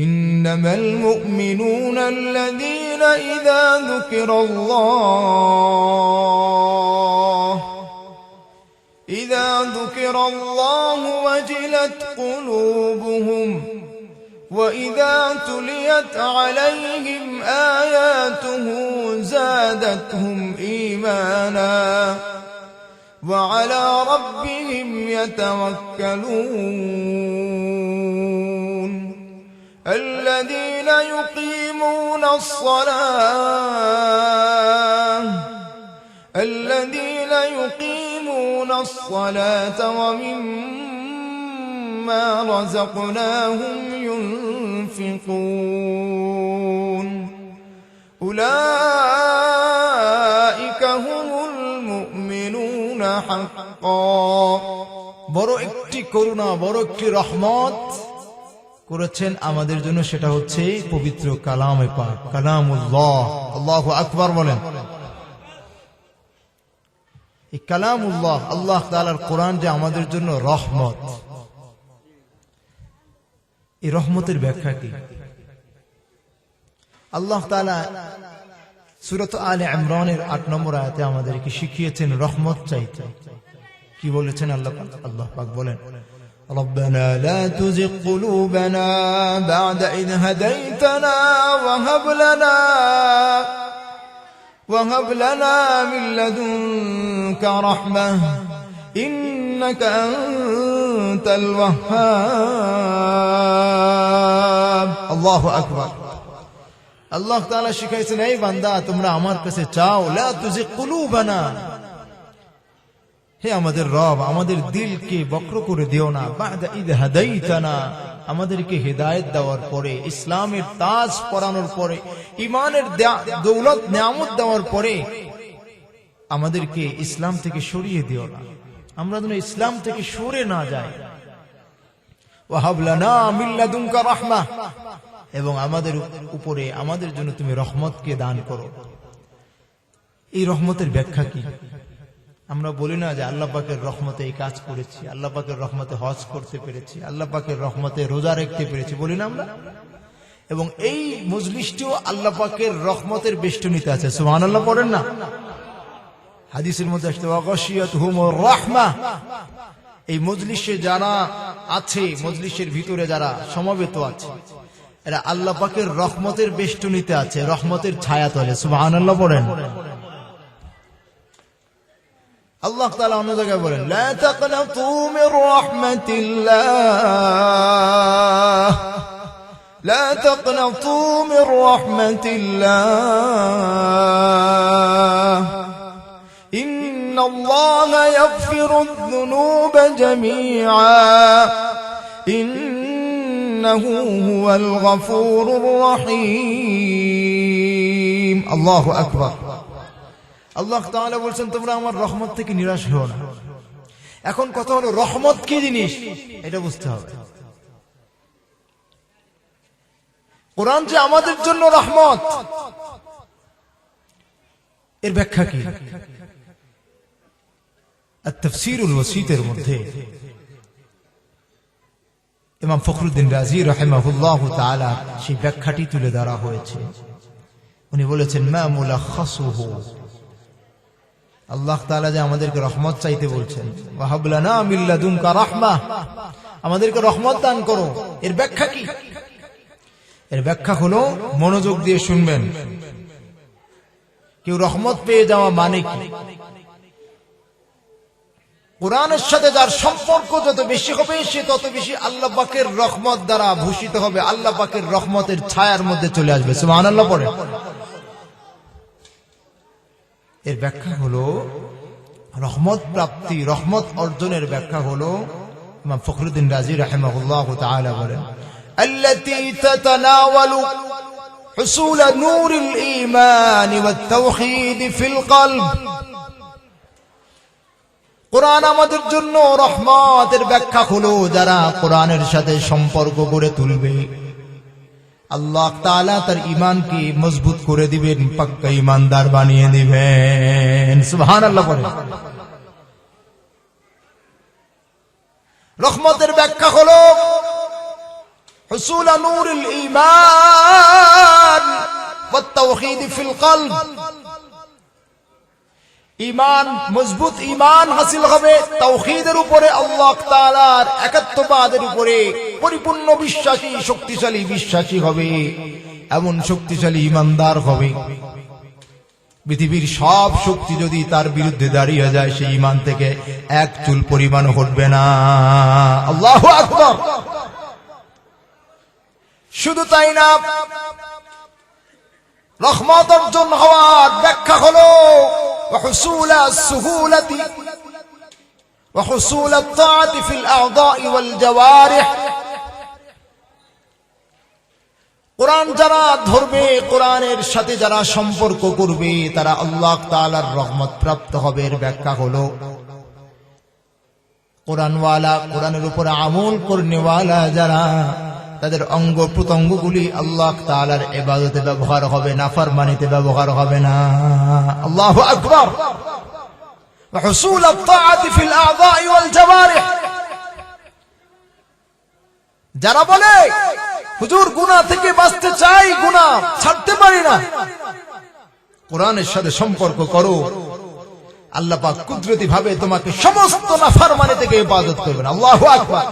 ইন্নামাল মুমিনুনা আল্লাযীনা ইযা যুকিরাল্লাহু ওয়াজিলাত কুলুবুহুম وَإِذَا تُلِيَتْ عَلَيْهِمْ آيَاتُهُ زَادَتْهُمْ إِيمَانًا وَعَلَى رَبِّهِمْ يَتَوَكَّلُونَ الَّذِينَ يُقِيمُونَ الصَّلَاةَ وَمِمَّا رَزَقْنَاهُمْ يُنْفِقُونَ أُولَئِكَ هُمُ الْمُؤْمِنُونَ حَقًّا বড় একটি করুণা, বড় একটি রহমত করেছেন আমাদের জন্য, সেটা হচ্ছে পবিত্র কালামে পাক, কালামুল্লাহ। আল্লাহু আকবার বলেন। এই কালামুল্লাহ, আল্লাহ তাআলার কোরআন যে আমাদের জন্য রহমত, এই রহমতের ব্যাখ্যা কি? আল্লাহ তাআলা সূরা আলে ইমরানের ৮ নম্বর আয়াতে আমাদেরকে শিখিয়েছেন রহমত চাইতে। কি বলেছেন আল্লাহ পাক? আল্লাহ পাক বলেন, ربنا لا تزغ قلوبنا بعد إذ هديتنا وهب لنا من لدنك رحمة إنك أنت الوهاب الله أكبر। আল্লাহ তাআলা শিখাইছেন, এই বান্দা তোমরা আমার কাছে চাও, লা তুজিগ কুলুবানা, হে আমাদের রব, আমাদের দিলকে বক্র করে দিও না, বা'দা ইয হাদাইতানা, আমাদেরকে হেদায়েত দেওয়ার পরে, ইসলামের তাজ পরানোর পরে, ঈমানের দৌলত নিয়ামত দেওয়ার পরে আমাদেরকে ইসলাম থেকে সরিয়ে দিও না, আমরা যেন ইসলাম থেকে সরে না যাই। ওয়া হাব লানা মিন লাদুনকা রাহমাহ, এবং আমাদের উপরে আমাদের জন্য তুমি রহমতকে দান করো। এই রহমতের ব্যাখ্যা কি? আমরা বলি না যে আল্লাহ পাকের রহমতে এই কাজ করেছি, আল্লাহ পাকের রহমতে হজ করতে পেরেছি, আল্লাহ পাকের রহমতে রোজা রাখতে পেরেছি, বলি না আমরা? এবং এই মজলিসটিও আল্লাহ পাকের রহমতের বেষ্টনীতে আছে। সুবহানাল্লাহ পড়েন না? হাদিসের মধ্যে আসছে ওয়াগাশিয়াতহুমুর রাহমাহ, এই মজলিসে যারা আছে, মজলিসের ভিতরে যারা সমবেত আছে, এরা আল্লাহ পাকের রহমতের বেষ্টনীতে আছে, রহমতের ছায়া তলে। সুবহানাল্লাহ পড়েন। আল্লাহ তাআলা অন্য জায়গায় বলেন, লা তাকনাতু মির রাহমাতিল্লাহ, লা তাকনাতু মির রাহমাতিল্লাহ, ইন্নাল্লাহা ইয়াগফিরুয যুনুবা জামিআ, ইন্নাহু হুয়াল গফুরুর রহিম। আল্লাহু আকবার। আল্লাহ তাআলা বলছেন, তোমরা আমার রহমত থেকে নিরাশ হও না। এখন কথা হলো, রহমত কি জিনিস এটা বুঝতে হবে। কোরআন যে আমাদের জন্য রহমত, এর ব্যাখ্যা কি? আত-তাফসীরুল ওয়াসিতের মধ্যে ইমাম ফখরুদ্দিন রাজি রাহিমাহুল্লাহ তাআলা সেই ব্যাখ্যাটি তুলে ধরা হয়েছে। উনি বলেছেন, মা মুলাখাসুহু, আল্লাহ তাআলা যে আমাদেরকে রহমত চাইতে বলছেন, ওয়া হাব লানা মিন লাদুনকা রাহমাহ, আমাদেরকে রহমত দান করো, এর ব্যাখ্যা কি? এর ব্যাখ্যা হলো, মনোযোগ দিয়ে শুনবেন। কেউ রহমত পেয়ে যাওয়া মানে কি? কোরআনের সাথে যার সম্পর্ক যত বেশি হবে, সে তত বেশি আল্লাহ পাকের রহমত দ্বারা ভূষিত হবে, আল্লাহ পাকের রহমতের ছায়ার মধ্যে চলে আসবে। সুবহানাল্লাহ পড়ে। এর ব্যাখ্যা হলো, রহমত প্রাপ্তি, রহমত অর্জনের ব্যাখ্যা হলো, ইমাম ফখরুদ্দিন রাজি রাহিমাহুল্লাহ তাআলা বলেন, আল্লাতী তাতানাওয়ালু হুসুল নূরিল ঈমান ওয়াত তাওহীদ ফিল কলব। কোরআন আমাদের জন্য রহমতের ব্যাখ্যা হলো, যারা কোরআনের সাথে সম্পর্ক গড়ে তুলবে, আল্লাহ তাআলা তার ঈমানকে মজবুত করে দিবেন, পাক্কা ঈমানদার বানিয়ে দিবেন। সুবহানাল্লাহ বলেন। রহমতের ব্যাখ্যা হলো, হুসুল নূরুল ঈমান ওয়াত তাওহীদ ফিল কলব। ঈমান, মজবুত ঈমান হাসিল হবে তাওহীদের উপরে, আল্লাহ তাআলার একাত্মবাদের উপরে পরিপূর্ণ বিশ্বাসী, শক্তিশালী বিশ্বাসী হবে, এমন শক্তিশালী ঈমানদার হবে পৃথিবীর সব শক্তি যদি তার বিরুদ্ধে দাঁড়িয়ে যায়, সেই ঈমান থেকে এক চুল পরিমাণ হটবে না। আল্লাহু আকবার। শুধু তাই না, রহমত অর্জন হওয়ার ব্যাখ্যা হলো وحصول السهولة وحصول الطاعة في الأعضاء والجوارح। কোরআন যারা ধরবে, কোরআনের সাথে যারা সম্পর্ক করবে, তারা আল্লাহ তাআলার রহমত প্রাপ্ত হবে। এর ব্যাখ্যা হলো কোরআনওয়ালা, কোরআনের উপর আমল করনেওয়ালা যারা, তাদের অঙ্গ প্রত্যঙ্গগুলি আল্লাহ তাআলার ইবাদতে ব্যবহার হবে, নাফরমানিতে ব্যবহার হবে না। আল্লাহু আকবার। وحصول الطاعة في الأعضاء والجوارح। যারা বলে হুজুর গুনাহ থেকে বাঁচতে চাই, গুনাহ ছাড়তে পারি না, কোরআনের সাথে সম্পর্ক করো, আল্লাহ পাক কুদরতি ভাবে তোমাকে সমস্ত নাফরমানি থেকে ইবাদত করবেন। আল্লাহু আকবার।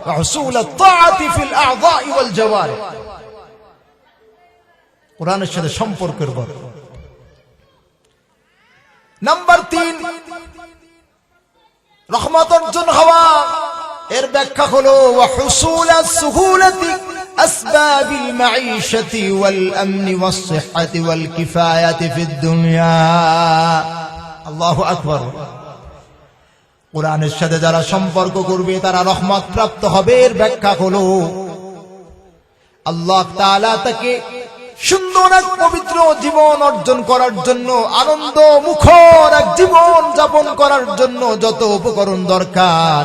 وحصول الطاعة في الأعضاء والجوارح। কোরআনের সাথে সম্পর্কের বড়। নাম্বার 3, রহমত অর্জন হওয়া, এর ব্যাখ্যা হলো وحصول السهولة أسباب المعيشة والأمن والصحة والكفاية في الدنيا। আল্লাহু আকবার। কোরআনের সাথে যারা সম্পর্ক করবে তারা রহমত প্রাপ্ত হবে। এর ব্যাখ্যা হলো আল্লাহ তাআলা তাকে সুন্দর এক পবিত্র জীবন অর্জন করার জন্য, আনন্দ মুখর এক জীবন যাপন করার জন্য যত উপকরণ দরকার,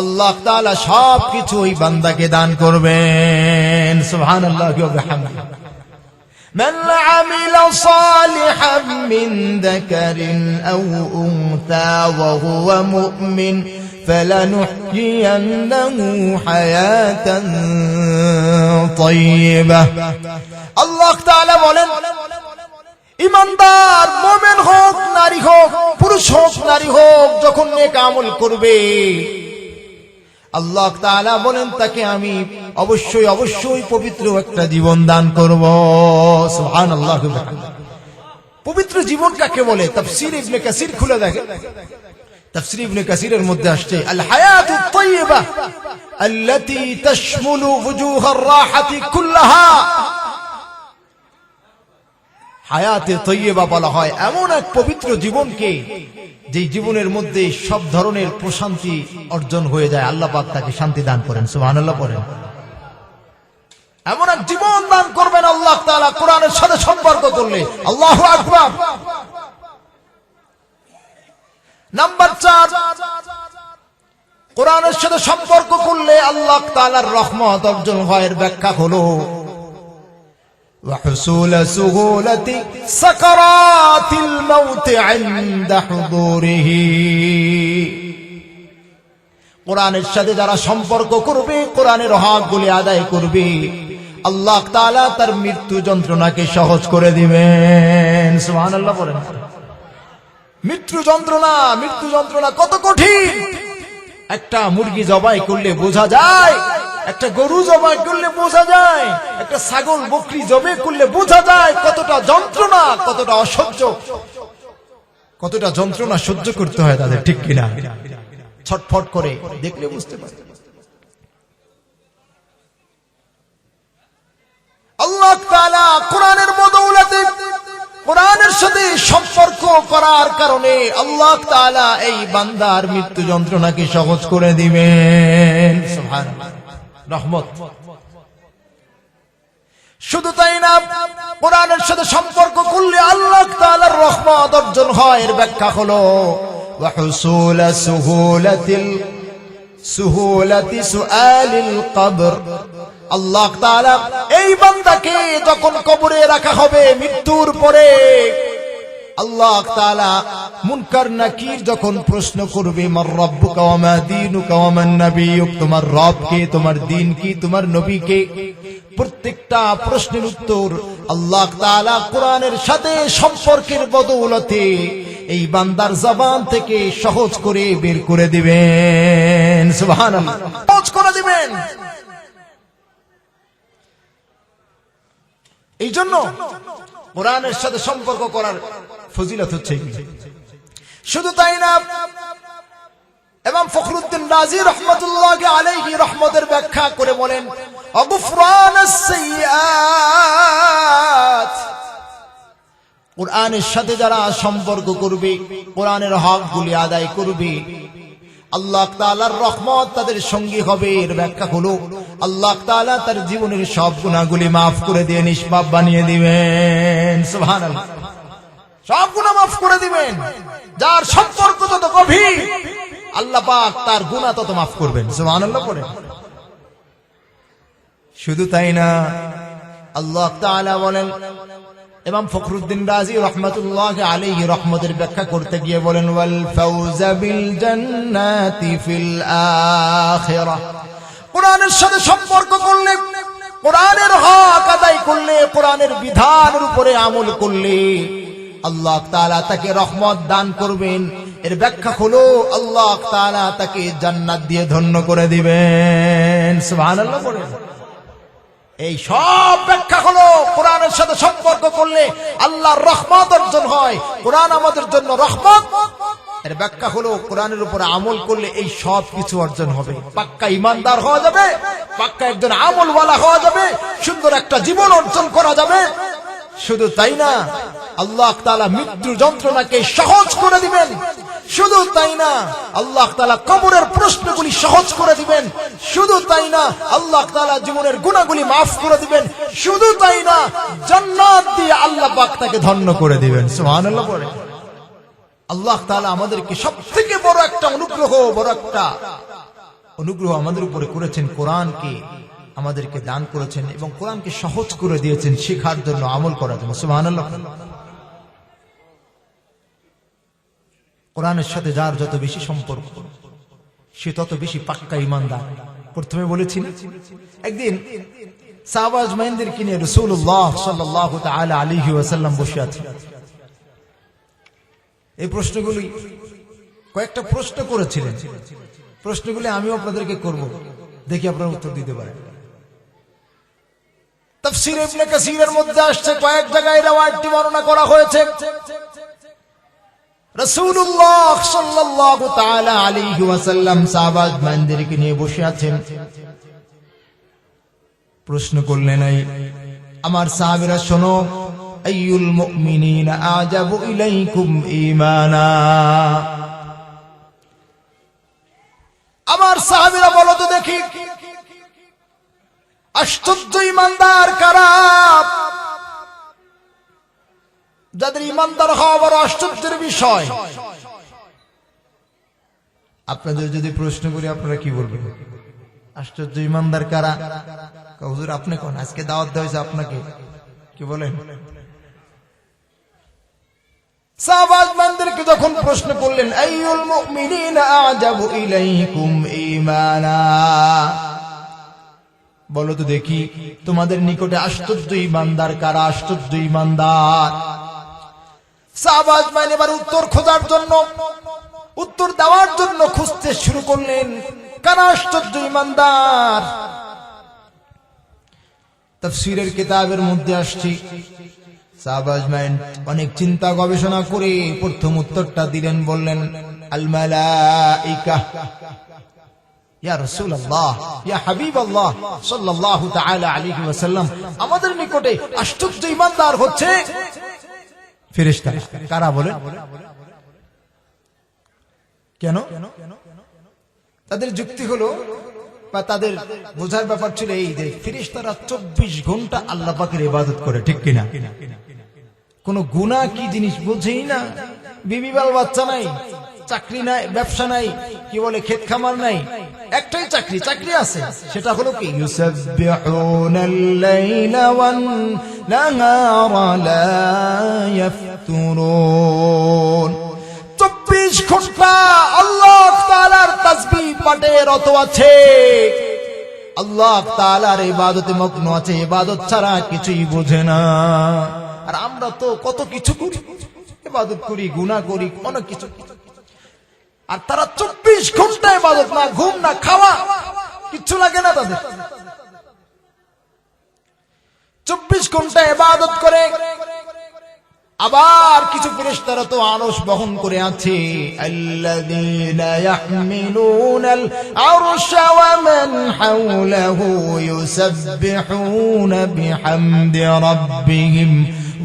আল্লাহ তাআলা সবকিছু ওই বান্দাকে দান করবেন। সুবহানাল্লাহি ওয়া বিহামদিহি। من عمل صالحا من ذكر أو أنثى وهو مؤمن فلنحيينه حياة طيبة। আল্লাহ তাআলা বলেন, ঈমানদার মুমিন হোক, নারী হোক, পুরুষ হোক, নারী হোক, যখন নেক আমল করবে, আল্লাহ তাআলা বলেন তাকে আমি অবশ্যই অবশ্যই পবিত্র একটা জীবন দান করব। সুবহানাল্লাহ। পবিত্র জীবন কাকে বলে? তাফসীর ইবনে কাসির খুলে দেখেন। তাফসীর ইবনে কাসিরের মধ্যে আসছে আল হায়াতুত তাইয়্যিবা আল্লাতী তাশমুলু ওয়ুজুহার রাহাতি কুল্লাহা। হায়াতে তাইয়্যিবা বলা হয় এমন এক পবিত্র জীবনকে, যে জীবনের মধ্যে সব ধরনের প্রশান্তি অর্জন হয়ে যায়, আল্লাহ পাক তাকে শান্তি দান করেন। সুবহানাল্লাহ পড়েন। এমন এক জীবন দান করবেন আল্লাহ তাআলা কোরআনের সাথে সম্পর্ক করলে। আল্লাহু আকবার। নাম্বার 4, কোরআনের সাথে সম্পর্ক করলে আল্লাহ তাআলার রহমত অর্জন হয়। এর ব্যাখ্যা হলো وحصول سهولة سكرات الموت عند حضوره। কোরআনের সাথে যারা সম্পর্ক করবে, কোরআনের হকগুলি আদায় করবে, আল্লাহ তাআলা তার মৃত্যু যন্ত্রণাকে সহজ করে দিবেন। সুবহানাল্লাহ বলেন। মৃত্যু যন্ত্রণা কত কঠিন। একটা মুরগি জবাই করলে বোঝা যায়, একটা গরু জবাই করলে বোঝা যায়, একটা ছাগল বকরি জবাই করলে বোঝা যায় কতটা যন্ত্রণা, কতটা অসহ্য, কতটা যন্ত্রণা সহ্য করতে হয় তাদের, ঠিক কিনা? ছটফট করে দেখলে বুঝতে পারে। আল্লাহ তাআলা কোরআনের বদৌলতে, কোরআনের সাথে সম্পর্ক করার কারণে আল্লাহ তাআলা এই বান্দার মৃত্যু যন্ত্রণাকে সহজ করে দিবেন। সুবহানাল্লাহ। রহমত। শুধু তাই না, কোরআনের সাথে সম্পর্ক করলে আল্লাহ তাআলার রহমত অর্জন হয়। এর ব্যাখ্যা হলো وحصول سهولة سؤال القبر। আল্লাহ তাআলা এই বান্দাকে যখন কবরে রাখা হবে, মৃত্যুর পরে আল্লাহ তাআলা মুনকার নাকির যখন প্রশ্ন করবে মার রাব্বুকা ওয়া মা দীনুকা ওয়া মান নাবিয়ুক, তোমার রব কে, তোমার দ্বীন কি, তোমার নবী কে, প্রত্যেকটা প্রশ্নের উত্তর আল্লাহ তাআলা কোরআনের সাথে সম্পর্কের বদৌলতে এই বান্দার জবান থেকে সহজ করে বের করে দিবেন। সুবহানাল্লাহ, সহজ করে দিবেন। এই জন্য কোরআনের সাথে সম্পর্ক করার ফজিলত হচ্ছে। শুধু তাই না, ইমাম ফখরুদ্দিন রাজি রাহমাতুল্লাহ আলাইহি রহমতের ব্যাখ্যা করে বলেন অগুফরানাস সাইয়্যাত, কোরআনের সাথে যারা সম্পর্ক করবে, কোরআনের হকগুলি আদায় করবে, আল্লাহ তাআলার রহমত তাদের সঙ্গী হবে। এর ব্যাখ্যা হলো আল্লাহ তাআলা তার জীবনের সব গুনাহগুলি মাফ করে দিয়ে নিষ্পাপ বানিয়ে দিবেন। সুবহানাল্লাহ, সব গুনাহ মাফ করে দিবেন। যার সম্পর্ক তত গভীর, আল্লাহ পাক তার গুনাহ তত মাফ করবেন। সুবহানাল্লাহ পড়েন। শুধু তাই না, আল্লাহ তাআলা বলেন, ইমাম ফখরুদ্দিন রাজি রাহমাতুল্লাহ আলাইহি রহমতের ব্যাখ্যা করতে গিয়ে বলেন ওয়াল ফাউজা বিল জান্নাতি ফিল আখিরাহ, কোরআনের সাথে সম্পর্ক করলে, কোরআনের হক আদায় করলে, কোরআনের বিধানের উপরে আমল করলে আল্লাহ তাআলা তাকে রহমত দান করবেন। এর ব্যাখ্যা হলো আল্লাহ তাআলা তাকে জান্নাত দিয়ে ধন্য করে দিবেন। সুবহানাল্লাহ বলেন। এই সব ব্যাখ্যা হলো কোরআনের সাথে সম্পর্ক করলে আল্লাহর রহমত অর্জন হয়। কোরআন আমাদের জন্য রহমত। এর ব্যাখ্যা হলো কোরআনের উপর আমল করলে এই সব কিছু অর্জন হবে। পাক্কা ঈমানদার হওয়া যাবে, পাক্কা একজন আমলওয়ালা হওয়া যাবে, সুন্দর একটা জীবন অর্জন করা যাবে। শুধু তাই না, আল্লাহ তাআলা মৃত্যু যন্ত্রণাকে সহজ করে দিবেন। শুধু তাই না, আল্লাহ তাআলা কবরের প্রশ্নগুলি সহজ করে দিবেন। শুধু তাই না, আল্লাহ তাআলা জীবনের গুনাহগুলি মাফ করে দিবেন। শুধু তাই না, জান্নাত দিয়ে আল্লাহ পাক তাকে ধন্য করে দিবেন। সুবহানাল্লাহ পড়ে। আল্লাহ তাআলা আমাদেরকে সবথেকে বড় একটা অনুগ্রহ আমাদের উপরে করেছেন, কোরআনকে আমাদেরকে দান করেছেন এবং কোরআনকে সহজ করে দিয়েছেন শেখার জন্য, আমল করার জন্য। সুবহানাল্লাহ। কোরআনের সাথে যার যত বেশি সম্পর্ক, সে তত বেশি পাক্কা ঈমানদার। প্রথমে বলেছি, একদিন সাহাবা আজমাইনদেরকে নিয়ে রাসূলুল্লাহ সাল্লাল্লাহু তাআলা আলাইহি ওয়াসাল্লাম বসে আছেন। এই প্রশ্নগুলি, কয়েকটা প্রশ্ন করেছিলেন। প্রশ্নগুলি আমিও আপনাদেরকে করব, দেখি আপনারা উত্তর দিতে পারেন। তাফসীর ইবনে কাসীরের মধ্যে আসছে, কয়েক জায়গায় রওয়ায়াতটি বর্ণনা করা হয়েছে। রাসূলুল্লাহ সাল্লাল্লাহু তাআলা আলাইহি ওয়াসাল্লাম সাহাবা আজমাইনদেরকে নিয়ে বসে আছেন। প্রশ্ন করলেন, আমার সাহাবীরা শোনো, আইয়ুল মুমিনিনা আজাবু ইলাইকুম ঈমানা, আমার সাহাবীরা বলো তো দেখি, আশ্চর্য ঈমানদার কারা? যাদের ঈমানদার হওয়া বড় আশ্চর্যের বিষয়। আপনাদের যদি প্রশ্ন করি, আপনারা কি বলবেন? আশ্চর্য ঈমানদার কারা? হুজুর আপনি কোন, আজকে দাওয়াত দেওয়া হয়েছে আপনাকে, কি বলেন? সাহাবাদেরকে যখন প্রশ্ন করলেন, আইয়ুল মুমিনিনা আজাবু ইলাইকুম ঈমানা, বলো তো দেখি তোমাদের নিকটে আশ্চর্য ঈমানদার কারা? আশ্চর্য ঈমানদার। সাহাবাজ এবার উত্তর খোঁজার জন্য, উত্তর দেওয়ার জন্য খুঁজতে শুরু করলেন, কারা আশ্চর্য ঈমানদার? তাফসীরের কিতাবের মধ্যে আসছে, সাহাবাজ অনেক চিন্তা গবেষণা করে প্রথম উত্তরটা দিলেন, বললেন আল মালাইকা। ইয়া রাসূলুল্লাহ, ইয়া হাবিবাল্লাহ সাল্লাল্লাহু তাআলা আলাইহি ওয়াসাল্লাম, আমাদের নিকটে আশ্চর্য ঈমানদার হচ্ছে ফেরেশতা। কারা বলেন? কেন? তাদের যুক্তি হলো, বা তাদের বোঝার ব্যাপার ছিল এই যে ফেরেশতারা 24 ঘন্টা আল্লাহ পাকের ইবাদত করে, ঠিক কিনা? কোন গুনাহ কি জিনিস বোঝেই না, বিবি বাল বাচ্চা নাই, চাকরি নাই, ব্যবসা নাই, কি বলে ক্ষেত খামার নাই, একটাই চাকরি আছে, সেটা হলো কি ইউসাব্বিহুনাল লাইলা ওয়ান নাহারা লা يسترون 24 ঘন্টা আল্লাহ তাআলার তাসবিহ পাঠে রত আছে, আল্লাহ তাআলার ইবাদতে মগ্ন আছে, ইবাদত ছাড়া কিছুই বোঝে না। আর আমরা তো কত কিছু করি, ইবাদত করি, গুনাহ করি, অনেক কিছু। আর তারা 24 ঘন্টা ইবাদত, না ঘুম না খাওয়া, কিচ্ছু লাগে না তাদের। 24 ঘন্টা ইবাদত করে। আবার কিছু ফেরেশতারা তো আরশ বহন করে আছে। আল্লাযীনা ইয়াহমিলুনাল আরশা ওয়া মান হাওলাহু ইউসাব্বিহুনা বিহামদি রাব্বিহিম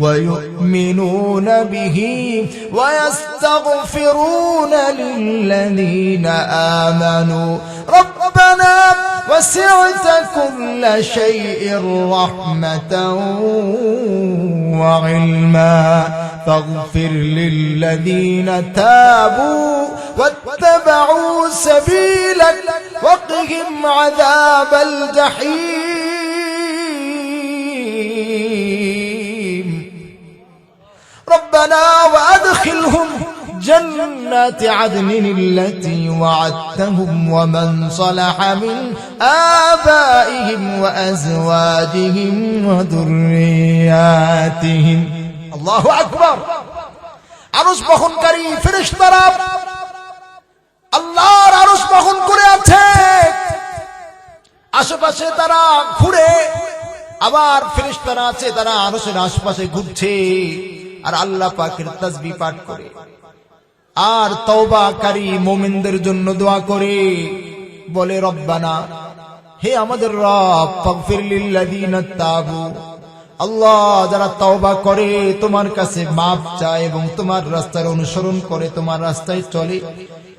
ওয়া ইউমিনুনা বিহি ওয়া ইস্তাগফিরুনা লিল্লাযীনা আমানু রাব্বানা وسعت كل شيء رحمة وعلما فاغفر للذين تابوا واتبعوا سبيلك وقهم عذاب الجحيم ربنا وأدخلهم جنات عدن التي وعدتهم ومن صلح من آبائهم وأزواجهم وذرياتهم الله أكبر আরশ বহনকারী ফেরেশতারা আল্লাহর আরশ বহন করে আছে। আশেপাশে তারা ঘুরে, আবার ফেরেশতারা আছে তারা আরশের আশপাশে ঘুরছে আর আল্লাহ পাকের তাসবিহ পাঠ করে। আর তওবাকারী মুমিনদের জন্য দোয়া করে, বলে রব্বানা, হে আমাদের রব, ফাগফির লিল্লাযীনা তাবু, আল্লাহ যারা তওবা করে, তোমার কাছে মাফ চায় এবং তোমার রাস্তার অনুসরণ করে, তোমার রাস্তায় চলে,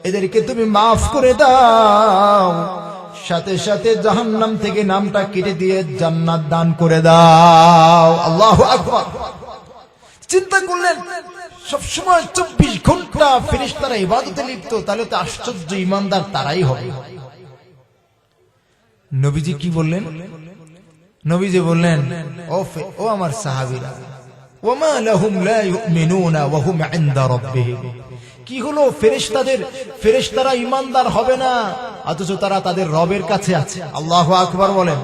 এদেরকে তুমি মাফ করে দাও, সাথে সাথে জাহান্নাম থেকে নামটা কেটে দিয়ে জান্নাত দান করে দাও। আল্লাহু আকবার। চিন্তা করলেন সবসময় 24 ঘন্টা ফেরেশতারা ইবাদতে লিপ্ত, তাহলে তো আশ্চর্য ঈমানদার তারাই হবে। নবীজি কি বললেন? নবীজি বললেন, ও আমার সাহাবীরা, ওয়ামা লাহুম লা ইউমিনুনা ওয়া হুম ইনদা রাব্বিহিম, কি হলো ফেরেশতারা ঈমানদার হবে না অথচ তারা তাদের রবের কাছে আছে। আল্লাহু আকবার বলেন।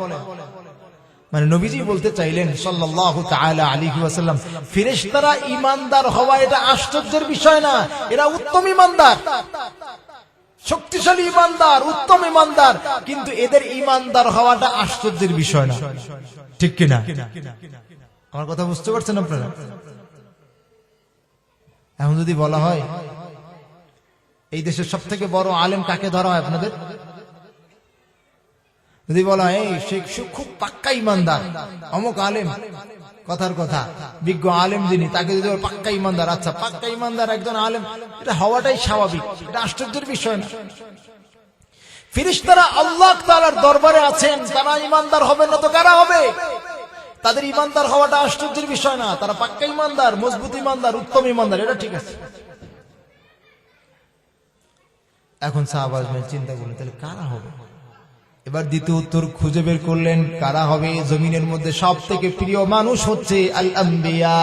মানে নবীজি বলতে চাইলেন সাল্লাল্লাহু তাআলা আলাইহি ওয়াসাল্লাম, ফেরেশতারা ঈমানদার হওয়া এটা আশ্চর্যের বিষয় না, এরা উত্তম ঈমানদার, শক্তিশালী ঈমানদার, উত্তম ঈমানদার, কিন্তু এদের ঈমানদার হওয়াটা আশ্চর্যের বিষয় না। ঠিক কি না? আমার কথা বুঝতে পারছেন আপনারা? এখন যদি বলা হয় এই দেশের সবথেকে বড় আলেম কাকে ধরা হয় আপনাদের? যদি বলা হয় সে খুব পাক্কা ঈমানদার, অমুক আলেম, কথার কথা বিজ্ঞ আলেম যিনি, তাকে যদি পাক্কা ঈমানদার, আচ্ছা পাক্কা ঈমানদার একজন আলেম, এটা হওয়াটাই স্বাভাবিক, এটা আশ্চর্যের বিষয় না। ফেরেশতারা আল্লাহ তাআলার দরবারে আছেন, তারা ঈমানদার হবে না তো কারা হবে? তাদের ঈমানদার হওয়াটা আশ্চর্যের বিষয় না, তারা পাক্কা ঈমানদার, মজবুত ঈমানদার, উত্তম ঈমানদার, এটা ঠিক আছে। এখন সাহাবায়ে চিন্তা করলেন তাহলে কারা হবে? এবার দ্বিতীয় উত্তর খুঁজে বের করলেন, কারা হবে? জমিনের মধ্যে সব থেকে প্রিয় মানুষ হচ্ছে আল আম্বিয়া।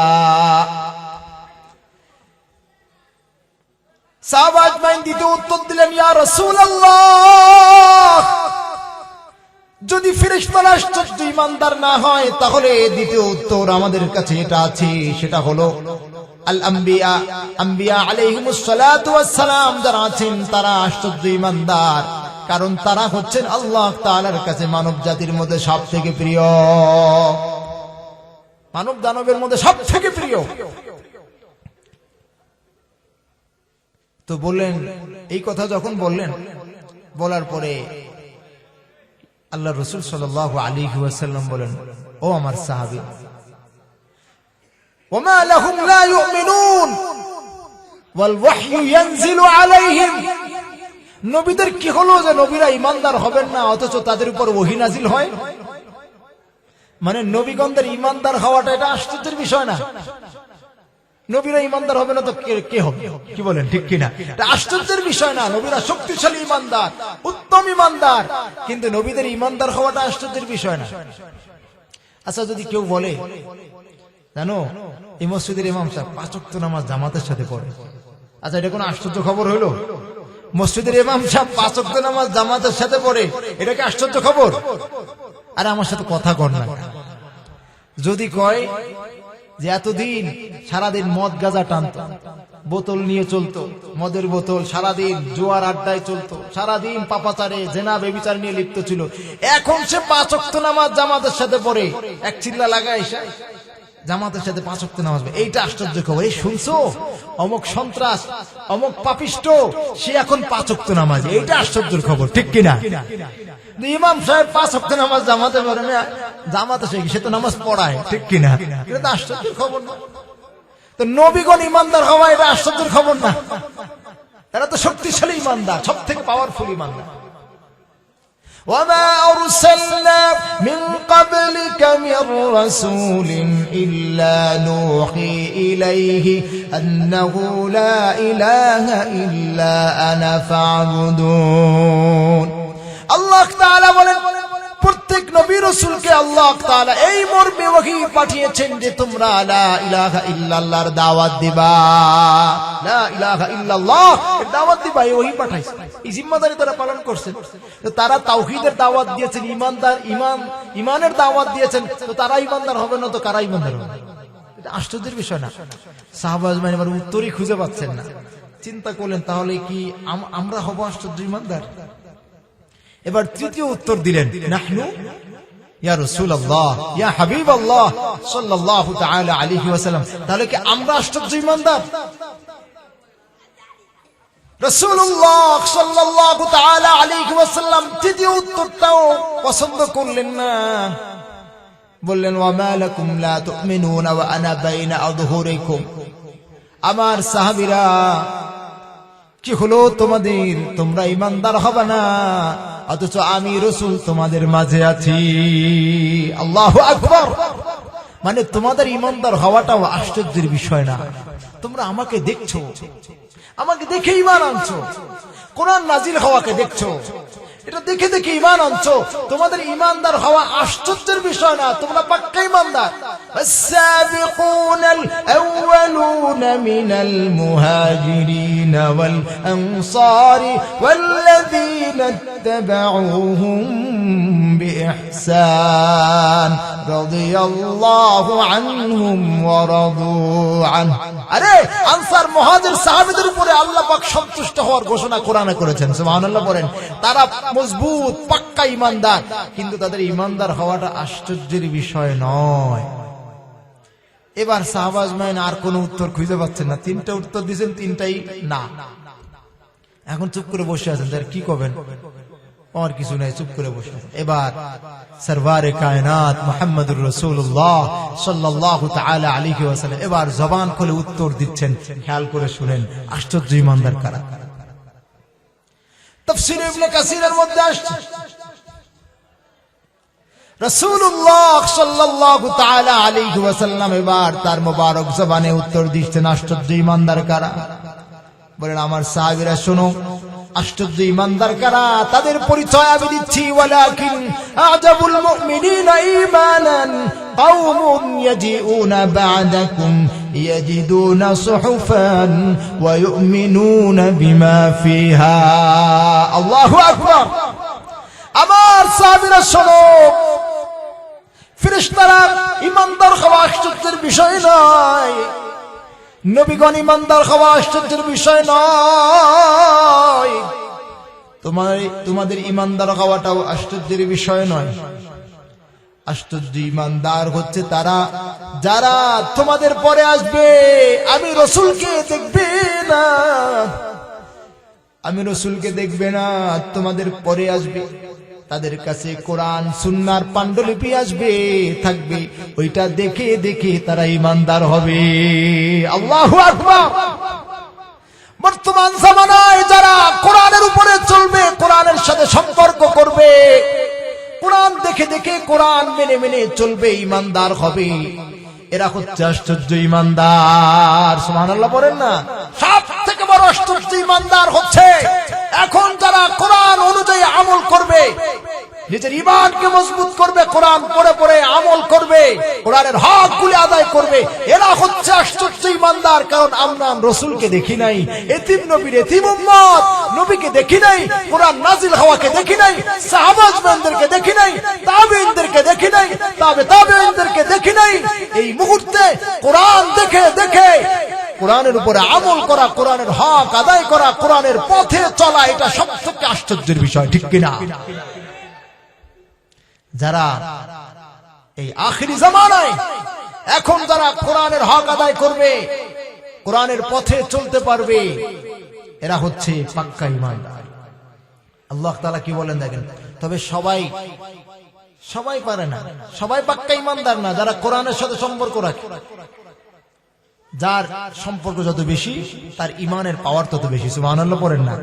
সাহাবায়ে দ্বিতীয় উত্তর দিলেন, ইয়া রাসূলুল্লাহ, যদি ফেরেশতারা আশ্চর্য ঈমানদার না হয় তাহলে দ্বিতীয় উত্তর আমাদের কাছে এটা আছে, সেটা হলো আল আম্বিয়া, আম্বিয়া আলাইহিমুস সালাতু ওয়াস সালাম যারা আছেন তারা আশ্চর্য ঈমানদার, কারণ তারা হচ্ছেন আল্লাহ তাআলার কাছে মানব জাতির মধ্যে সব থেকে প্রিয়, মানব দানবের মধ্যে সব থেকে প্রিয়। তো বললেন, এই কথা যখন বললেন, বলার পরে আল্লাহ রাসূল সাল্লাল্লাহু আলাইহি ওয়াসাল্লাম বলেন, ও আমার সাহাবী, ওমা লাহুম লা ইউমিনুন ওয়াল ওয়াহয়ু ইয়ানজিলু আলাইহিম, নবীদের কি হলো যে নবীরা ঈমানদার হবেন না অথচ তাদের উপর ওহী নাজিল হয়? মানে নবীগণদের ঈমানদার হওয়াটা এটা আশ্চর্যের বিষয় না। নবীরা ঈমানদার হবে না তো কে হবে? কি বলেন, ঠিক কিনা? এটা আশ্চর্যের বিষয় না। নবীরা শক্তিশালী ঈমানদার, উত্তম ঈমানদার, কিন্তু নবীদের ঈমানদার হওয়াটা আশ্চর্যের বিষয় না। আচ্ছা, যদি কেউ বলে জানো এই মসজিদের ইমাম সাহেব 5 ওয়াক্ত নামাজ জামাতের সাথে পড়ে। আচ্ছা, এটা কোনো আশ্চর্য খবর হইলো? মসজিদের ইমাম সাহেব 5 ওয়াক্ত নামাজ জামাতের সাথে পড়ে, এটা কি আশ্চর্য খবর? আরে আমার সাথে কথা কর না। যদি কয় যে এতদিন সারাদিন মদ গাঁজা টানতো, বোতল নিয়ে চলতো, মদের বোতল, সারাদিন জোয়ার আড্ডায় চলতো, সারাদিন পাপাচারে জেনা বেবিচার নিয়ে লিপ্ত ছিল, এখন সে 5 ওয়াক্ত নামাজ জামাতের সাথে পড়ে, এক চিল্লা লাগায় এসে জামাতের সাথে 5 ওয়াক্ত নামাজ পড়ে, এইটা আশ্চর্য খবর। এই শুনছো, অমুক সন্ত্রাস, অমুক পাপিষ্ট, সে এখন 5 ওয়াক্ত নামাজ, এইটা আশ্চর্যের খবর, ঠিক কিনা? ইমাম সাহেব 5 ওয়াক্ত নামাজ জামাতে পড়ে, জামাতে সে তো নামাজ পড়ায়, ঠিক কিনা? এটা তো আশ্চর্যের খবর না? তো নবীগণ ইমানদার হওয়া এটা আশ্চর্যের খবর না? এরা তো শক্তিশালী ইমানদার, সব থেকে পাওয়ারফুল ইমানদার। وما أرسلنا من قبلك من رسول إلا نوحي إليه أنه لا إله إلا أنا فاعبدون। আল্লাহ তাআলা বলেন, প্রত্যেক নবী রাসূলকে আল্লাহ তাআলা এই মর্মে ওহী পাঠিয়েছেন যে তোমরা লা ইলাহা ইল্লাল্লাহর দাওয়াত দিবা, লা ইলাহা ইল্লাল্লাহ এর দাওয়াত দিবা, এই ওহী পাঠাইছে। এই জিম্মাদারি তারা পালন করছেন। তো তারা তাওহীদের দাওয়াত দিয়েছেন, ইমানের দাওয়াত দিয়েছেন, তো তারা ইমানদার হবে না তো কারা ইমানদার হবে? এটা আশ্চর্যের বিষয় না? সাহাবা আজমাইন এবার উত্তরই খুঁজে পাচ্ছেন না। চিন্তা করলেন, তাহলে কি আমরা হব আশ্চর্য ইমানদার? এবার তৃতীয় উত্তর দিলেন, নাহনু ইয়া রাসূলুল্লাহ ইয়া হাবিবাল্লাহ সাল্লাল্লাহু তাআলা আলাইহি ওয়াসাল্লাম। তাহলে কি আমরা আশ্চর্য ইমানদার? রাসূলুল্লাহ সাল্লাল্লাহু তাআলা আলাইহি ওয়াসাল্লাম তৃতীয় উত্তরটাও পছন্দ করলেন না। বললেন, ওয়া মা লাকুম লা তুমিনুনা ওয়া আনা বাইনা আযহুরিকুম। আমার সাহাবীরা, কি হলো তোমাদের? তোমরা ইমানদার হবে না অথচ আমি রাসূল তোমাদের মাঝে আছি। আল্লাহু আকবার। মানে তোমাদের ইমানদার হওয়াটাও আশ্চর্যের বিষয় না। তোমরা আমাকে দেখছো, আমাকে দেখে ঈমান আনছো, কোরআন নাজিল হওয়াকে দেখছো, এটা দেখে দেখে ঈমান আনছো। তোমাদের ঈমানদার হওয়া আশ্চর্যের বিষয় না, তোমরা পাক্কা ঈমানদার। আস-সাবিকুনাল আউয়ালুনা মিনাল মুহাজিরিন ওয়াল আনসারি ওয়াল্লাযীনা ইত্তাবাউহুম বিইহসান রাদিয়াল্লাহু আনহুম ওয়া রাদু আনহু। আরে আনসার মুহাজির সাহাবীদের উপরে আল্লাহ পাক সন্তুষ্ট হওয়ার ঘোষণা কোরআনে করেছেন, সুবহানাল্লাহ বলেন। তারা মজবুত পাক্কা ঈমানদার, কিন্তু তাদের ঈমানদার হওয়াটা আশ্চর্যের বিষয় নয়। এবার সাহাবা আজমাইন আর কোন উত্তর খুঁজে পাচ্ছেন না। 3টা উত্তর দিয়েছেন, 3টাই না। এখন চুপ করে বসে আছেন, তার কি করবেন? আর কিছু নাই, চুপ করে বসে আছেন। এবার সরওয়ারে কায়নাত মুহাম্মদুর রাসূলুল্লাহ সাল্লাল্লাহু তাআলা আলাইহি ওয়াসাল্লাম এবার জবান খুলে উত্তর দিচ্ছেন। খেয়াল করে শুনেন, আশ্চর্য ঈমানদার কারা? তাফসীর ইবনে কাসিরের মধ্যে আসছে, রাসূলুল্লাহ সাল্লাল্লাহু তাআলা আলাইহি ওয়াসাল্লাম এবার তার মোবারক জবানে উত্তর দিচ্ছেন, আশ্চর্য ঈমানদার কারা? বলেন, আমার সাহাবীরা শোনো, আশ্চর্য ঈমানদার কারা তাদের পরিচয় আমি দিচ্ছি। ওয়ালাকিন আজাবুল মুমিনিনা ঈমানান কওমুন ইয়াজিউনা বা'দাকুম ইয়াজিদুনা সুহুফান ওয়া ইউমিনুনা বিমা ফিহা। আল্লাহু আকবার। আমার সাহাবীরা শোনো, ফেরেশতারা ঈমানদার হওয়া আশ্চর্যের বিষয় নয়, নবীগণ ঈমানদার হওয়া আশ্চর্যের বিষয় নয়, তোমাদের ঈমানদার হওয়াটাও আশ্চর্যের বিষয় নয়। আশ্চর্য ঈমানদার হচ্ছে তারা যারা তোমাদের পরে আসবে, আমি রাসূলকে দেখবে না, আমি রাসূলকে দেখবে না, তোমাদের পরে আসবে, তাদের কাছে কোরআন সুন্নাহর পাণ্ডুলিপি আসবে, থাকবে, ওইটা দেখে দেখে তারা ঈমানদার হবে। আল্লাহু আকবার। বর্তমান জামানায় যারা কোরআনের উপরে চলবে, কোরআনের সাথে সম্পর্ক করবে, কোরআন দেখে দেখে কোরআন মেনে মেনে চলবে, ঈমানদার হবে, এরা হচ্ছে আশ্চর্য ঈমানদার। সুবহানাল্লাহ বলেন না? সব থেকে বড় আশ্চর্য ঈমানদার হচ্ছে এখন যারা কোরআন অনুযায়ী আমল করবে, নিজের ঈমানকে মজবুত করবে, কোরআন পড়ে পড়ে আমল করবে, কোরআনের হকগুলি আদায় করবে, এরা হচ্ছে আশ্চর্য ঈমানদার। কারণ আমরা রাসূলকে দেখি নাই, এতিম নবীর এতিম উম্মত, নবীকে দেখি নাই, কোরআন নাজিল হওয়াকে দেখি নাই, সাহাবাজদেরকে দেখি নাই, তাবেঈনদেরকে দেখি নাই, তাবেঈনদেরকে দেখি নাই। এই মুহূর্তে কোরআন দেখে দেখে কোরআনের উপরে আমল করা, কোরআনের হক আদায় করা, কোরআনের পথে চলা, এটা সবথেকে আশ্চর্যের বিষয়, ঠিক কিনা? যারা এই আখিরি জামানায় এখন যারা কোরআনের হক আদায় করবে, কোরআনের পথে চলতে পারবে, এরা হচ্ছে পাক্কা ঈমানদার। আল্লাহ তাআলা কি বলেন দেখেন, তবে সবাই পারে না, সবাই পাক্কা ঈমানদার না। যারা কোরআনের সাথে সম্পর্ক রাখে, যার সম্পর্ক যত বেশি তার ঈমানের পাওয়ার তত বেশি। সুবহানাল্লাহ পড়েন না?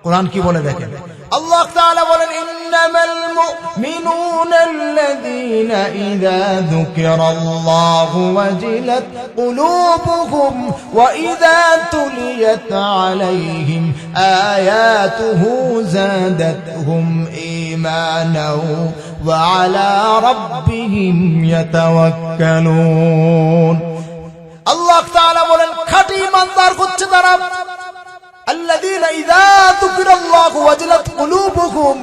কোরআন কি বলে দেখেন, আল্লাহ তাআলা বলেন, ইন্নামাল মুমিনুনাল্লাযীনা ইযা যুকিরাল্লাহু ওয়াজিলাত কুলুবুহুম ওয়া ইযা তুলিয়াত আলাইহিম আয়াতুহু যাদাতহুম ঈমানাও ওয়া আলা রাব্বিহিম ইয়াতাওয়াক্কালুন। আল্লাহ তাআলা বলেন, খাঁটি ঈমানদার হচ্ছে তারা আল্লাযীনা ইযা যুকিরাল্লাহু ওয়াজিলাত কুলুবুহুম,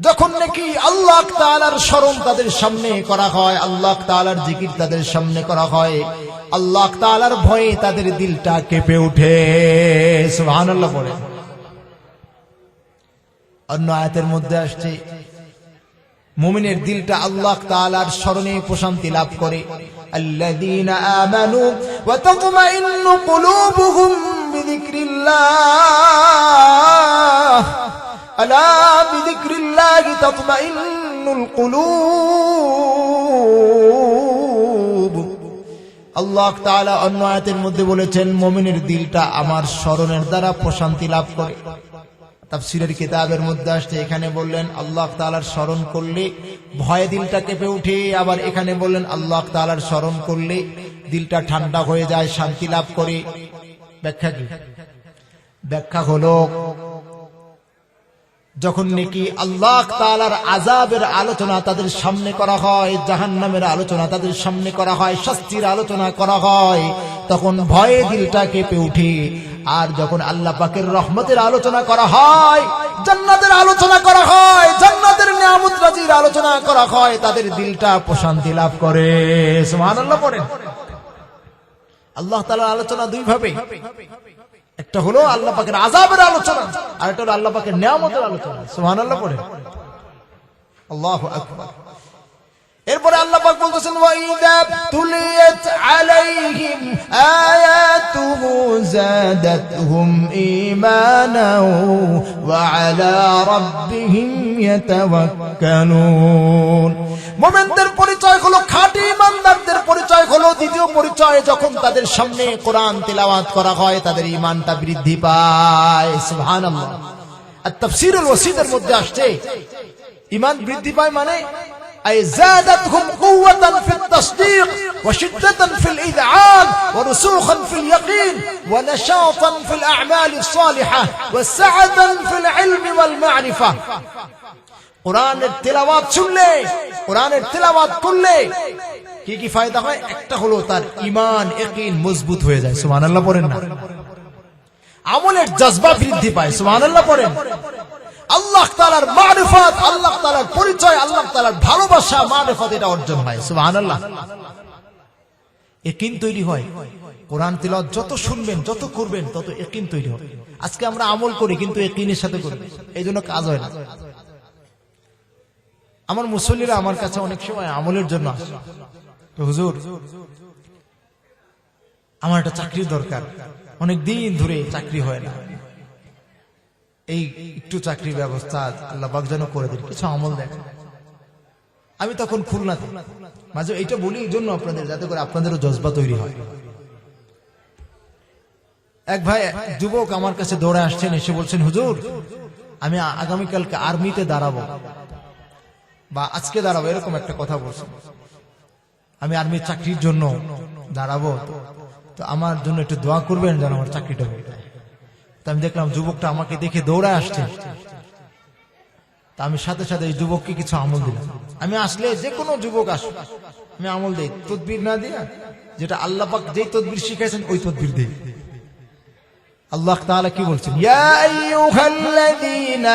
যখন নাকি আল্লাহ তাআলার স্মরণ তাদের সামনে করা হয়, আল্লাহ তাআলার জিকির তাদের সামনে করা হয়, আল্লাহ তাআলার ভয়ে তাদের দিলটা কেঁপে ওঠে। সুবহানাল্লাহ বলেন। অন্য আয়াতের মধ্যে আসছে, মুমিনের দিলটা আল্লাহ তাআলার স্মরণে প্রশান্তি লাভ করে। আল্লাযীনা আমানু ওয়া তাতমাইন্নু কুলুবুহুম বিযিকরিল্লাহ, আলা বিযিকরিল্লাহি তাতমাইন্নুল কুলুব। আল্লাহ তাআলা অন্য আয়াতের মধ্যে বলেছেন, মুমিনের দিলটা আমার স্মরণের দ্বারা প্রশান্তি লাভ করে। তাফসীরের কিতাবের মধ্যে আসছে, এখানে বললেন আল্লাহ তাআলার স্মরণ করলে ভয়ে দিলটা কেঁপে ওঠে, আবার এখানে বললেন আল্লাহ তাআলার স্মরণ করলে দিলটা ঠান্ডা হয়ে যায়, শান্তি লাভ করে। ব্যাখ্যা কি? ব্যাখ্যা হলো, যখন নাকি আল্লাহ তাআলার আযাবের আলোচনা তাদের সামনে করা হয়, জাহান্নামের আলোচনা তাদের সামনে করা হয়, শাস্তির আলোচনা করা হয়, তখন ভয়ে দিলটা কেঁপে ওঠে। আর যখন আল্লাহ পাকের রহমতের আলোচনা করা হয়, জান্নাতের আলোচনা করা হয়, জান্নাতের নিয়ামত রাজির আলোচনা করা হয়, তাদের দিলটা প্রশান্তি লাভ করে। সুবহানাল্লাহ পড়েন। আল্লাহ তাআলার আলোচনা দুই ভাবে, একটা হলো আল্লাহ পাকের আযাবের আলোচনা, আর একটা হলো আল্লাহ পাকের নিয়ামতের আলোচনা। সুবহানাল্লাহ পড়েন। আল্লাহু আকবার। এরপরে আল্লাহ পাক বলতেছেন, ওয়া ইযা তুলিয়াত আলাইহিম আয়াতুহু যাদাতহুম ঈমানাও ওয়া আলা রাব্বিহিম ইয়াতাওয়াক্কালুন। মুমিনদের পরিচয় হলো, খাঁটি ঈমানদারদের পরিচয় হলো, দ্বিতীয় পরিচয়, যখন তাদের সামনে কোরআন তিলাওয়াত করা হয় তাদের ঈমানটা বৃদ্ধি পায়। সুবহানাল্লাহ। আর তাফসীরুল ওয়াসিদের মধ্যে আসছে, ঈমান বৃদ্ধি পায় মানে أي زادتهم قوة في التصديق وشدة في الإذعان ورسوخا في اليقين ونشاطا في الأعمال الصالحة وسعة في العلم والمعرفة। কোরআনের তেলাওয়াত শুনলে, কোরআনের তেলাওয়াত করলে কি কি ফায়দা হয়? একটা হলো তার ঈমান ইয়াকিন মজবুত হয়ে যায়। সুবহানাল্লাহ পড়েন না? আমলের জজবা বৃদ্ধি পায়। সুবহানাল্লাহ পড়েন। আল্লাহ তাআলার মারিফাত, আল্লাহ তাআলার পরিচয়, আল্লাহ তাআলার ভালোবাসা, মারিফাত, এটা অর্জন হয়। সুবহানাল্লাহ। ইয়াকিন তৈরি হয়। কোরআন তিলাওয়াত যত শুনবেন, যত করবেন, তত ইয়াকিন তৈরি হবে। আজকে আমরা আমল করি কিন্তু ইয়াকিনের সাথে করি, এইজন্য কাজ হয় না। আমার মুসল্লিরা আমার কাছে অনেক সময় আমলের জন্য আসে, তো হুজুর আমার একটা চাকরির দরকার, অনেক দিন ধরে চাকরি হয় না, এই একটু চাকরির ব্যবস্থা আল্লাহ পাক যেন করে দেন, কিছু আমল দেন। আমি তখন খুলনাতে মাঝে এইটা বলি এই জন্য আপনাদের, যাতে করে আপনাদেরও জজবা তৈরি হয়। এক ভাই যুবক আমার কাছে দৌড়ে আসছেন, এসে বলছেন, হুজুর আমি আগামীকালকে আর্মিতে দাঁড়াবো বা আজকে দাঁড়াবো, এরকম একটা কথা বলছেন। আমি আর্মির চাকরির জন্য দাঁড়াবো, তো আমার জন্য একটু দোয়া করবেন যেন আমার চাকরিটা হয়ে যায়। তো আমি দেখলাম যুবকটা আমাকে দেখে দৌড়ায় আসছে। তা আমি সাথে সাথে এই যুবককে কিছু আমল দিলাম। আমি আসলে যে কোনো যুবক আসুক আমি আমল দেই, তদবির না দিয়া যেটা আল্লাহ পাক যেই তদবির শিখাইছেন ওই তদবির দেই। আল্লাহ তাআলা কি বলছেন, ইয়া আইয়ুহাল্লাযীনা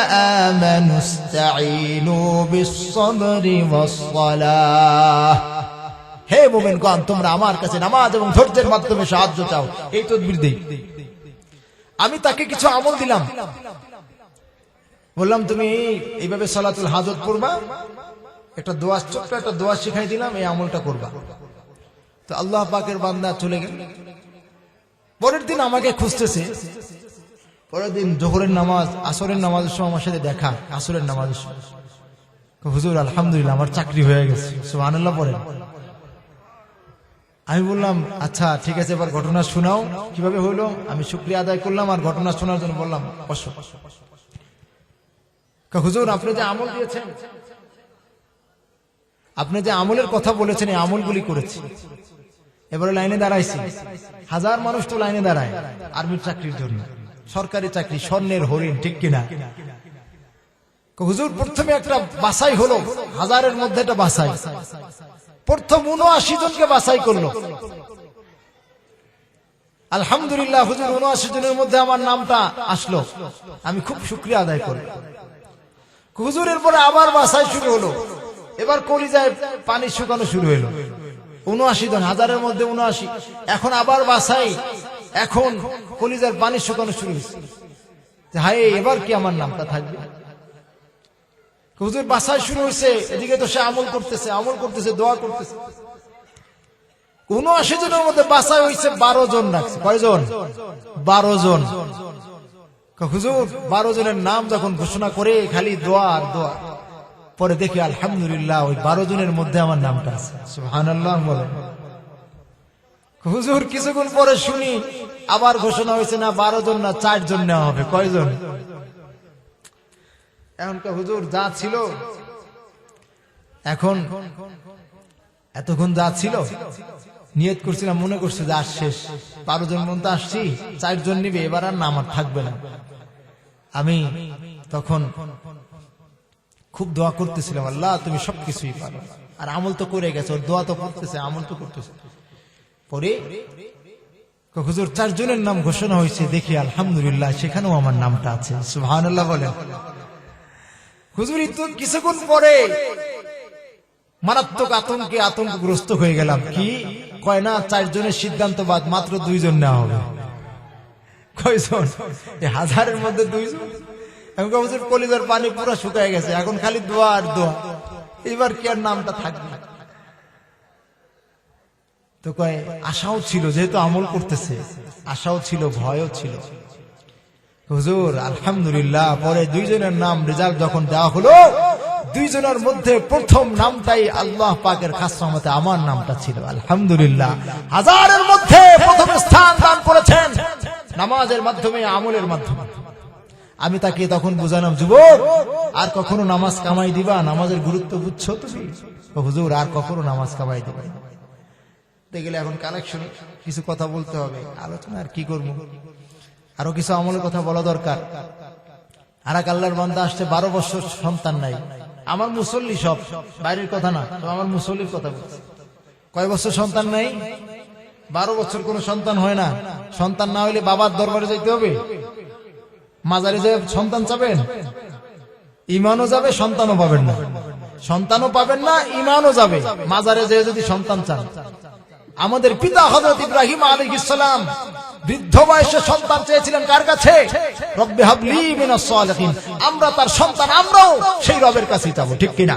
আমানুস্তাঈনু বিস-সাবরি ওয়াস-সালাহ, হে মুমিনগণ তোমরা আমার কাছে নামাজ এবং ধৈর্যের মাধ্যমে সাহায্য চাও, এই তদবির দেই। আমি তাকে কিছু আমল দিলাম, বললাম তুমি এইভাবে সালাতুল হাজত পড়বা, একটা দোয়া, ছোট্ট একটা দোয়া শিখাই দিলাম, এই আমলটা করবা। তো আল্লাহ পাকের বান্দা চলে গেল। পরের দিন আমাকে খুঁজতেছে, পরের দিন জোহরের নামাজ আসরের নামাজের সময় আমার সাথে দেখা, আসরের নামাজের সময়, হুজুর আলহামদুলিল্লাহ আমার চাকরি হয়ে গেছে, সুবহানাল্লাহ পড়েন। আমি বললাম আচ্ছা ঠিক আছে, এবার ঘটনা শোনাও, কিভাবে হইলো। আমি শুকরিয়া আদায় করলাম আর ঘটনা শোনার জন্য বললাম বসো। হুজুর আপনি যে আমল দিয়েছেন, আপনি যে আমলের কথা বলেছেন এই আমলগুলি করেছি, এবারে লাইনে দাঁড়াইছি। হাজার মানুষ তো লাইনে দাঁড়ায় আর্মির চাকরির জন্য, সরকারি চাকরি, স্বর্ণের হরিণ, ঠিক কিনা। হুজুর প্রথমে একটা বাছাই হলো, হাজারের মধ্যে একটা বাছাই, প্রথম ৭৯ জনকে বাছাই করলো। আলহামদুলিল্লাহ হুজুর ৭৯ জনের মধ্যে আমার নামটা আসলো, আমি খুব শুকরিয়া আদায় করলাম। হুজুরের পরে আবার বাছাই শুরু হলো, এবার কলিজায় পানি শুকানো শুরু হলো। ৭৯ জন, হাজারের মধ্যে ৭৯, এখন আবার বাছাই, এখন কলিজার পানি শুকানো শুরু হয়েছে, হায় এবার কি আমার নামটা থাকবে। হুজুর বাছাই শুরু হয়েছে, এদিকে তো সে আমল করতেছে, আমল করতেছে, দোয়া করতেছে। ৭৯ জনের মধ্যে বাছাই হয়েছে ১২ জন রাখছে। কয়জন? ১২ জন। হুজুর ১২ জনের নাম যখন ঘোষণা করে খালি দোয়া আর দোয়া, পরে দেখি আলহামদুলিল্লাহ ওই ১২ জনের মধ্যে আমার নামটা আছে, সুবহানাল্লাহ বলেন। হুজুর কিছুক্ষণ পরে শুনি আবার ঘোষণা হয়েছে না ১২ জন না ৪ জন নেওয়া হবে। কয়জন? এখনকার হুজুর যা ছিল, এখন এতক্ষণ যা ছিল নিয়ত করছিলাম, মনে করছে যে আজ শেষ, ১২ জন পর্যন্ত আসছি, ৪ জন নিবে, এবার আর নাম আর থাকবে না। আমি তখন খুব দোয়া করতেছিলাম, আল্লাহ তুমি সবকিছুই পারো, আর আমল তো করে গেছে, ওর দোয়া তো করতেছে, আমল তো করতেছে। পরে হুজুর ৪ জনের নাম ঘোষণা হয়েছে, দেখি আলহামদুলিল্লাহ সেখানেও আমার নামটা আছে, সুবহানাল্লাহ বলেন। হুজুর কিছুক্ষণ পরে মারাত্মক আতঙ্কগ্রস্ত হয়ে গেলাম। কি কয় না ৪ জনের সিদ্ধান্ত বাদ, মাত্র ২ জন নেওয়া হবে। কয়জন? এই হাজারের মধ্যে ২ জন। এখন হুজুর কলিজার পানি পুরো শুকায় গেছে, এখন খালি দোয়া আর দোয়া, এবার কি আর নামটা থাকবে। তো কয় আশাও ছিল, যেহেতু আমল করতেছে, আশাও ছিল, ভয়ও ছিল। হুজুর আলহামদুলিল্লাহ পরে ২ জনের নাম রেজাল্ট যখন দেওয়া হলো, ২ জনের মধ্যে প্রথম নামটাই আল্লাহ পাকের খাস রহমতে আমার নামটা ছিল। আলহামদুলিল্লাহ হাজারের মধ্যে প্রথম স্থান দান করেছেন নামাজের মাধ্যমে, আমলের মাধ্যমে। আমি তাকে তখন বুঝালাম, যুবক আর কখনো নামাজ কামাই দিবা, নামাজের গুরুত্ব বুঝছো তুমি? হুজুর আর কখনো নামাজ কামাই দিবা। দেখলে এখন কালেকশন কিছু কথা বলতে হবে, আলোচনা আর কি করবো, আরো কিছু আমলের কথা বলা দরকার। আর এক আল্লাহর বান্দা আসছে, ১২ বছর সন্তান নাই। আমার মুসল্লি সব, বাইরের কথা না, তো আমার মুসল্লির কথা বলছে। কয় বছর সন্তান নাই? ১২ বছর কোন সন্তান হয় না। সন্তান না হইলে বাবার দরবারে যাইতে হবে, মাজারে যে সন্তান চাবেন, ইমানও যাবে, সন্তানও পাবেন না, সন্তানও পাবেন না, ইমানও যাবে। মাজারে যে যদি সন্তান চান, আমাদের পিতা হযরত ইব্রাহিম আলাইহিস সালাম বৃদ্ধ বয়সে সন্তান চেয়েছিলেন কার কাছে? রব্বি হাবলি মিনাস সালিহিন। আমরা তার সন্তান, আমরাও সেই রবের কাছেই যাব, ঠিক কিনা?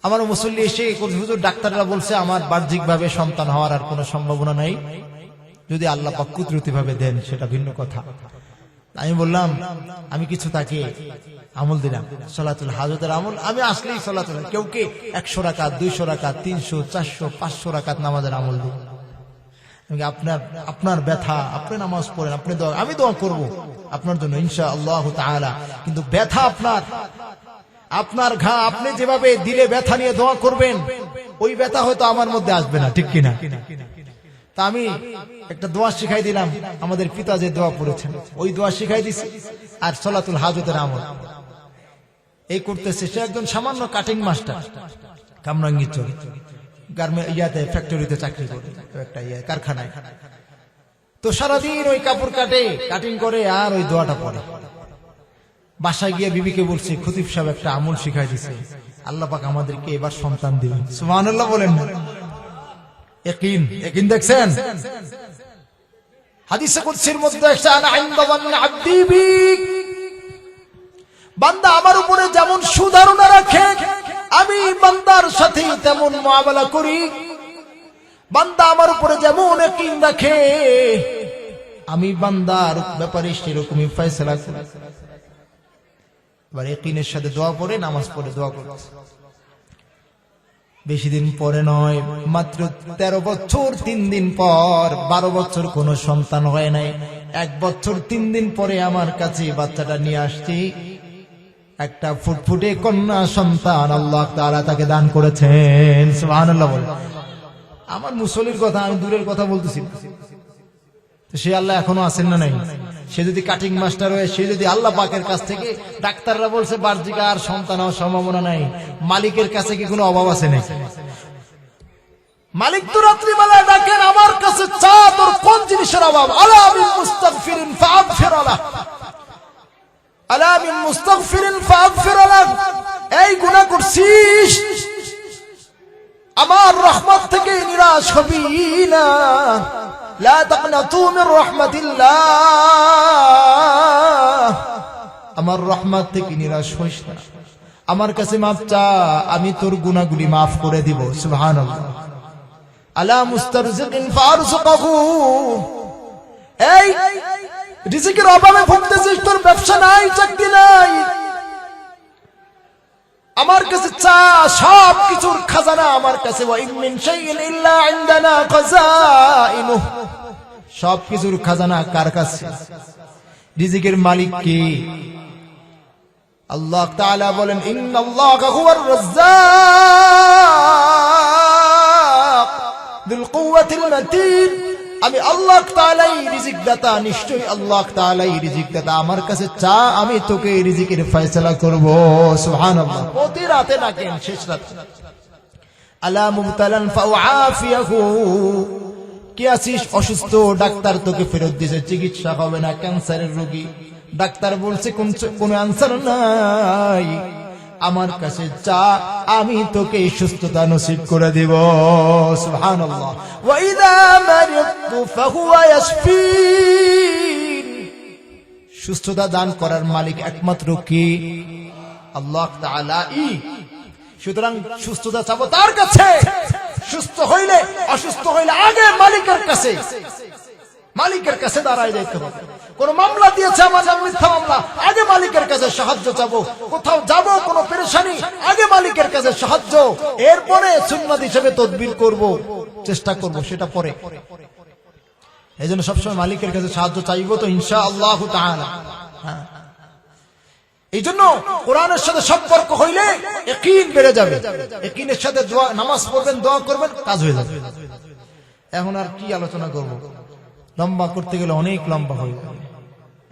আমার মুসল্লি এসে হুজুর ডাক্তাররা বলছে আমার বাহ্যিকভাবে সন্তান হওয়ার আর কোনো সম্ভাবনা নাই, যদি আল্লাহ পাক কুদরতিভাবে দেন সেটা ভিন্ন কথা। আমি বললাম আমি কিছু তাকে আমল দিলাম, সালাতুল হাজতের আমল। আমি আসলেই সালাতুল, কেউ কে ১০০ রাকাত, ২০০ রাকাত, ৩০০, ৪০০, ৫০০ রাকাত নামাজের আমল দিই। আপনার ব্যথা, আপনি নামাজ পড়েন, আপনি দোয়া, আমি দোয়া করব আপনার জন্য ইনশাআল্লাহ তাআলা। কিন্তু ব্যথা আপনার ঘা, আপনি যেভাবে দিলে ব্যথা নিয়ে দোয়া করবেন, ওই ব্যথা হয়তো আমার মধ্যে আসবে না, ঠিক কিনা? তা আমি একটা দোয়া শিখাই দিলাম, আমাদের পিতা যে দোয়া পড়েছেন ওই দোয়া শিখাই দিছি, আর সালাতুল হাজতের আমল। এই করতেছে, সে একজন সামান্য কাটিং মাস্টার, কামরাঙ্গীরচর ইয়াতে ফ্যাক্টরিতে চাকরি করে, একটা কারখানায়। তো সারাদিন ওই কাপড় কাটে, কাটিং করে, আর ওই দোয়াটা পড়ে। বাসায় গিয়ে বিবিকে বলছে, খতিব সাহেব একটা আমল শিখাই দিছে, আল্লাহ পাক আমাদেরকে এবার সন্তান দিবেন। সুবহানাল্লাহ বলেন না? ইয়াকিন দেখছেন? হাদিসে কুদসির মধ্যে আসছে, আনা ইনদা যান্নি আবদি বি, বান্দা আমার উপরে যেমন সুধারণা রাখে আমি বান্দার সাথে তেমন মুআমালা করি। বান্দা আমার উপরে যেমন ইয়াকিন রাখে আমি বান্দার ব্যাপারে সেরকমই ফয়সালা করি। এবার ইয়াকিনের সাথে দোয়া পড়ে, নামাজ পড়ে দোয়া করছে। বেশি দিন পরে নয়, মাত্র 13 বছর 3 দিন পর, 12 বছর কোনো সন্তান হয় নাই, 1 বছর 3 দিন পরে আমার কাছে বাচ্চাটা নিয়ে আসছি। একটা ফুটফুটে কন্যা সন্তান আল্লাহ তাআলা তাকে দান করেছেন। সুবহানাল্লাহ বলেন। আমার মুসল্লির কথা, আমি দূরের কথা বলতেছি। সে আল্লাহ এখনো আছেন না নাই? সে যদি কাটিং মাস্টার হয়ে, সে যদি আল্লাহ পাকের কাছ থেকে, ডাক্তাররা বলছে বার্জিকা আর সন্তান হওয়ার সম্ভাবনা নাই, মালিকের কাছে কি কোনো অভাব আছে নাকি? মালিক তো রাত্রিবেলায় ডাকেন, আমার কাছে চা, তোর কোন জিনিসের অভাব? আলা মিন মুস্তাগফিরিন ফাগফির লাহ, আলা মিন মুস্তাগফিরিন ফাগফির লাহ। এই গুনাহ করছিস, আমার রহমত থেকে নিরাশ হবি না। লা তাকনাতু মির রাহমাতিল্লাহ, আমার রহমত থেকে নিরাশ হইস না। আমার কাছে মাফ চা, আমি তোর গুনাহগুলি মাফ করে দিব। সুবহানাল্লাহ। আলা মুস্তারজিকিন ফারযুকহু, এই রিজিকের অভাবে ভুগতেছিস, তোর ব্যবসা নাই, চাকরি নাই, আমার কাছে চা, সব কিছুর খাজানা আমার কাছে। ওয়া ইন মিন শাইইন ইল্লা ইনদানা খাযাইনুহু, সব কিছুর খাজানা কার কাছে? রিজিকের মালিক কে? আল্লাহ তাআলা বলেন, ইন্নাল্লাহা হুয়ার রাজ্জাক যুল কুওয়াতিল মাতিন, আমি আল্লাহ তাআলাই রিজিক দাতা, নিশ্চয়ই আল্লাহ তাআলাই রিজিক দাতা। আমার কাছে চা, আমি তোকে রিজিকের ফয়সালা করব। সুবহানাল্লাহ। প্রতি রাতে না কেন, শেষ রাতে। আলা মুবতালান ফাউআফিয়াহু, কি আছিস অসুস্থ, ডাক্তার তোকে ফেরত দিয়েছে, চিকিৎসা হবে না, ক্যান্সারের রোগী, ডাক্তার বলছে কোন আনসার নাই, আমার কাছে চা, আমি তোকে সুস্থতা নসিব করে দেব। সুবহানাল্লাহ। ওয়া ইযা মারিদতু ফাহুয়া ইয়াশফিন, সুস্থতা দান করার মালিক একমাত্র কে? আল্লাহ তাআলা। সুতরাং সুস্থতা চাবো তার কাছে। সুস্থ হইলে, অসুস্থ হইলে আগে মালিকের কাছে, মালিকের কাছে দাঁড়ায় যাইতে হবে। কোন মামলা দিয়েছে আমার নামে, মিথ্যা মামলা, আগে মালিকের কাছে সাহায্য চাবো। কোথাও যাবো, কোন পেরেশানি, আগে মালিকের কাছে সাহায্য, এরপরে সুন্নাত হিসেবে তদবির করব, চেষ্টা করব, সেটা পরে। এই জন্য সবসময় মালিকের কাছে সাহায্য চাইবো তো ইনশাআল্লাহু তাআলা। এই জন্য কোরআনের সাথে সম্পর্ক হইলে ইয়াকিন বেড়ে যাবে। ইয়াকিনের সাথে দোয়া, নামাজ পড়বেন, দোয়া করবেন, কাজ হয়ে যাবে। এখন আর কি আলোচনা করব, লম্বা করতে গেলে অনেক লম্বা হয়ে যাবে।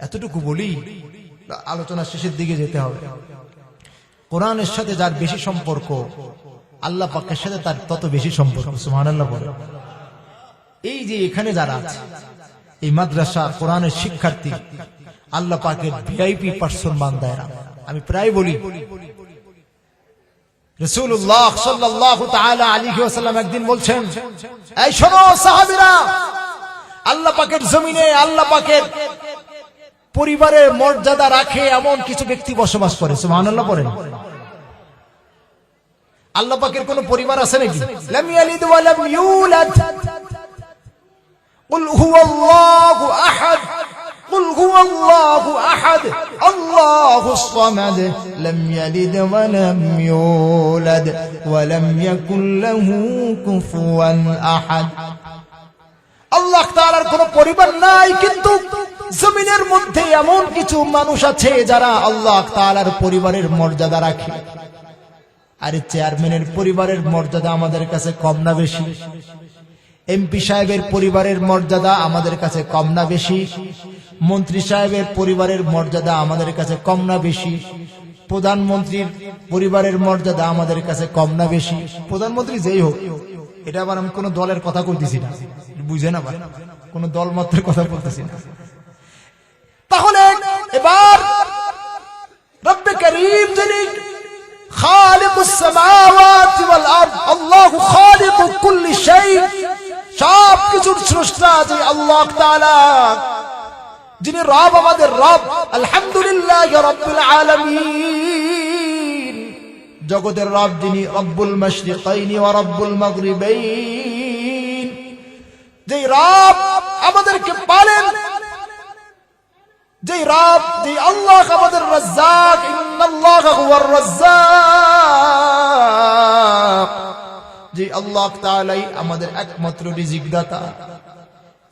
এতটুকু বলি, আলোচনা শেষের দিকে যেতে হবে। কোরআনের সাথে যার বেশি সম্পর্ক, আল্লাহ পাকের সাথে তার তত বেশি সম্পর্ক। সুবহানাল্লাহ বলে। এই যে এখানে যারা আছে, এই মাদ্রাসা কোরআনের শিক্ষার্থী, আল্লাহ পাকের ভিআইপি পার্সন বান্দায়রা, আমি প্রায় বলি, রাসূলুল্লাহ সাল্লাল্লাহু তাআলা আলাইহি ওয়াসাল্লাম একদিন বলছেন, এই শোনো সাহাবীরা, আল্লাহ পাকের জমিনে আল্লাহ পাকের পরিবারের মর্যাদা রাখে এমন কিছু ব্যক্তি বসবাস করে। সুবহানাল্লাহ পড়েন। আল্লাহ পাকের কোন পরিবার আছে নাকি? লাম ইয়ালিদ ওয়া লাম ইউলাদ, কুল হুয়াল্লাহু আহাদ, কুল হুয়াল্লাহু আহাদ, আল্লাহুস সামাদ, লাম ইয়ালিদ ওয়া লাম ইউলাদ ওয়া লাম ইয়াকুল লাহু কুফুয়ান আহাদ। আল্লাহ তাআলার কোন পরিবার নাই, কিন্তু জমিনের মধ্যে এমন কিছু মানুষ আছে যারা আল্লাহ তাআলার পরিবারের মর্যাদা রাখে। আরে চেয়ারম্যানের পরিবারের মর্যাদা আমাদের কাছে কম না বেশি? এমপি সাহেবের পরিবারের মর্যাদা আমাদের কাছে কম না বেশি? মন্ত্রী সাহেবের পরিবারের মর্যাদা আমাদের কাছে কম না বেশি? প্রধানমন্ত্রীর পরিবারের মর্যাদা আমাদের কাছে কম না বেশি? প্রধানমন্ত্রী যেই হোক, এটা আবার আমি কোন দলের কথা কইতেছি না, বুঝে না, কোন দল মাত্রের কথা বলতেছি না। তাহলে এবার রব্বে কারীম যিনি খালিকুস সামাওয়াতি ওয়াল আরদ, আল্লাহু খালিকু কুল্লি শাই, সব কিছুর স্রষ্টা যে আল্লাহ তাআলা, যিনি রব, আমাদের রব, আলহামদুলিল্লাহ রাব্বিল আলামিন, জগতের রব যিনি রব্বুল মাশরিকাইনি ওয়া রব্বুল মাগরিবাইন, যেই রব আমাদেরকে পালেন, যেই রব, যেই আল্লাহ আমাদের রাজ্জাক, ইন্নাল্লাহা হুয়ার রাজ্জাক, যেই আল্লাহ তাআলাই আমাদের একমাত্র রিজিক দাতা,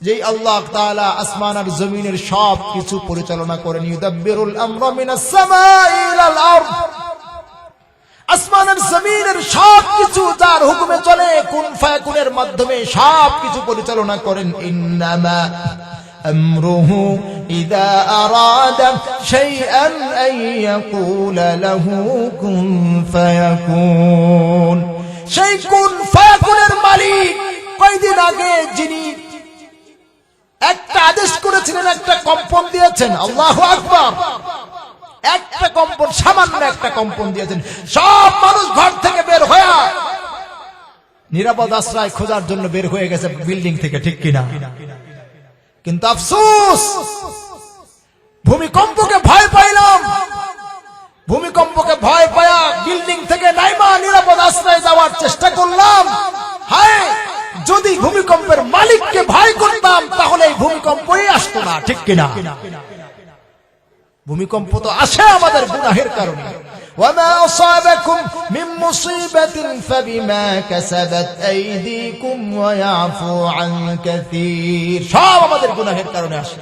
যেই আল্লাহ তাআলা আসমান আর জমিনের সব কিছু পরিচালনা করেন। ইউদাব্বিরুল আমরা মিনাস সামাই ইলাল আরদ, আসমান আর জমিনের সব কিছু যার হুকুমে চলে, কুন ফায়াকুনের মাধ্যমে সব কিছু পরিচালনা করেন। ইন্নামা আমরুহু ইযা আরাদা শাইআন আন ইয়াকুলা লাহু কুন ফায়াকুন। সেই কুন ফায়াকুনের মালিক কয়দিন আগে যিনি একটা আদেশ করেছিলেন, একটা কম্পন দিয়েছেন, আল্লাহু আকবার, একটা কম্পন, সামান্য একটা কম্পন দিয়েছেন, সব মানুষ ঘর থেকে বের হয়ে নিরাপদ আশ্রয় খোঁজার জন্য বের হয়ে গেছে বিল্ডিং থেকে, ঠিক কিনা? কিন্তু আফসোস, ভূমিকম্পকে ভয় পাইলাম, ভূমিকম্পকে ভয় পায়া বিল্ডিং থেকে নাইমা নিরাপদ আশ্রয় যাওয়ার চেষ্টা করলাম। হায়, যদি ভূমিকম্পের মালিককে ভয় করতাম তাহলে এই ভূমিকম্পই আসতো না, ঠিক কিনা? ভূমিকম্প তো আসে আমাদের গুনাহের কারণে। ওয়ামা আসাবাকুম মিন মুসিবাতিন ফাবিমা কাসাবাত আইদিকুম ওয়া ইয়াফু আন কাসীর, সব আমাদের গুনাহের কারণে আসে।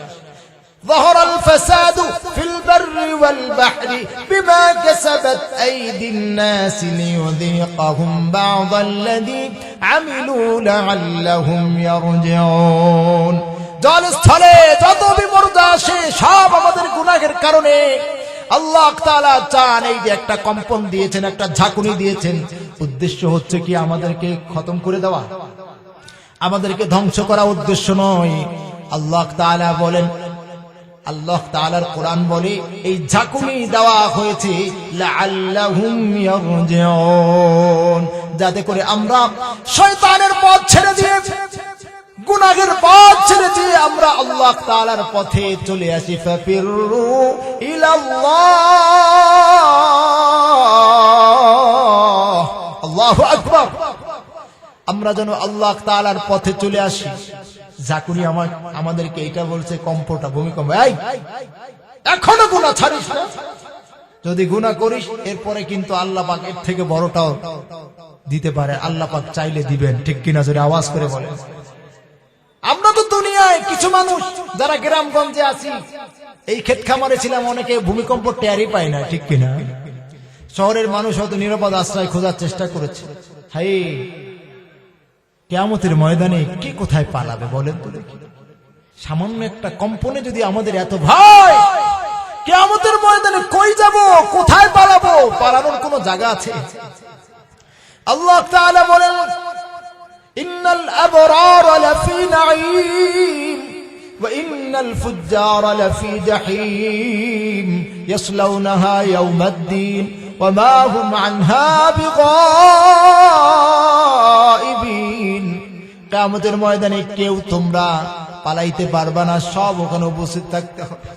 ظهر الفساد في البر والبحر بما كسبت أيدي الناس ليذيقهم بعض الذي عملوا لعلهم يرجعون। জলস্থলে যত বিপর্যয় আসে সব আমাদের গুনাহের কারণে। আল্লাহ তাআলা চান, এই যে একটা কম্পন দিয়েছেন, একটা ঝাঁকুনি দিয়েছেন, উদ্দেশ্য হচ্ছে কি আমাদেরকে খতম করে দেওয়া, আমাদেরকে ধ্বংস করা উদ্দেশ্য নয়। আল্লাহ তাআলা বলেন, আল্লাহ তাআলার কোরআন বলে এই ঝাঁকুনি দেওয়া হয়েছে লাআল্লাহুম ইয়ারজিউন, যাতে করে আমরা শয়তানের পথ ছেড়ে দিয়ে, গুনাহের পথ ছেড়ে দিয়ে আমরা আল্লাহ তাআলার পথে চলে আসি। ফাফিরু ইলাল্লাহ, আল্লাহু আকবার, আমরা যেন আল্লাহ তাআলার পথে চলে আসি। ঝাঁকুনি আমাদেরকে এটা বলছে, কম্পটা, ভূমিকম্প, এই এখনো গুনাহ ছাড়িস না, যদি গুনাহ করিস এরপরে কিন্তু আল্লাহ পাক এর থেকে বড়টাও দিতে পারে, আল্লাহ পাক চাইলে দিবেন, ঠিক কিনা? যদি আওয়াজ করে বলে। আমরা তো দুনিয়ায় কিছু মানুষ যারা গ্রামগঞ্জে আছি, এই ক্ষেত খামারে ছিলাম, অনেকে ভূমিকম্প টেরই পায় না, ঠিক কিনা? শহরের মানুষ হয়তো নিরাপদ আশ্রয় খোঁজার চেষ্টা করেছে। হাই, কিয়ামতের ময়দানে কে কোথায় পালাবে বলেন তো দেখি? সামান্য একটা কম্পনে যদি আমাদের এত ভয়, কিয়ামতের ময়দানে কই যাব, কোথায় পালাবো? পালানোর কোনো জায়গা আছে? আল্লাহ তাআলা বলেন, ইন্নাল আবরারা লাফি নাঈম ওয়া ইন্নাল ফুজ্জারা লাফি জাহিম ইয়াসলাউনাহা ইয়াওমাদ্দিন ওয়া মা হুম আনহা বিগাইবিন। কিয়ামতের ময়দানে কেউ তোমরা পালাইতে পারবা না, সব ওখানে উপস্থিত থাকতে হবে।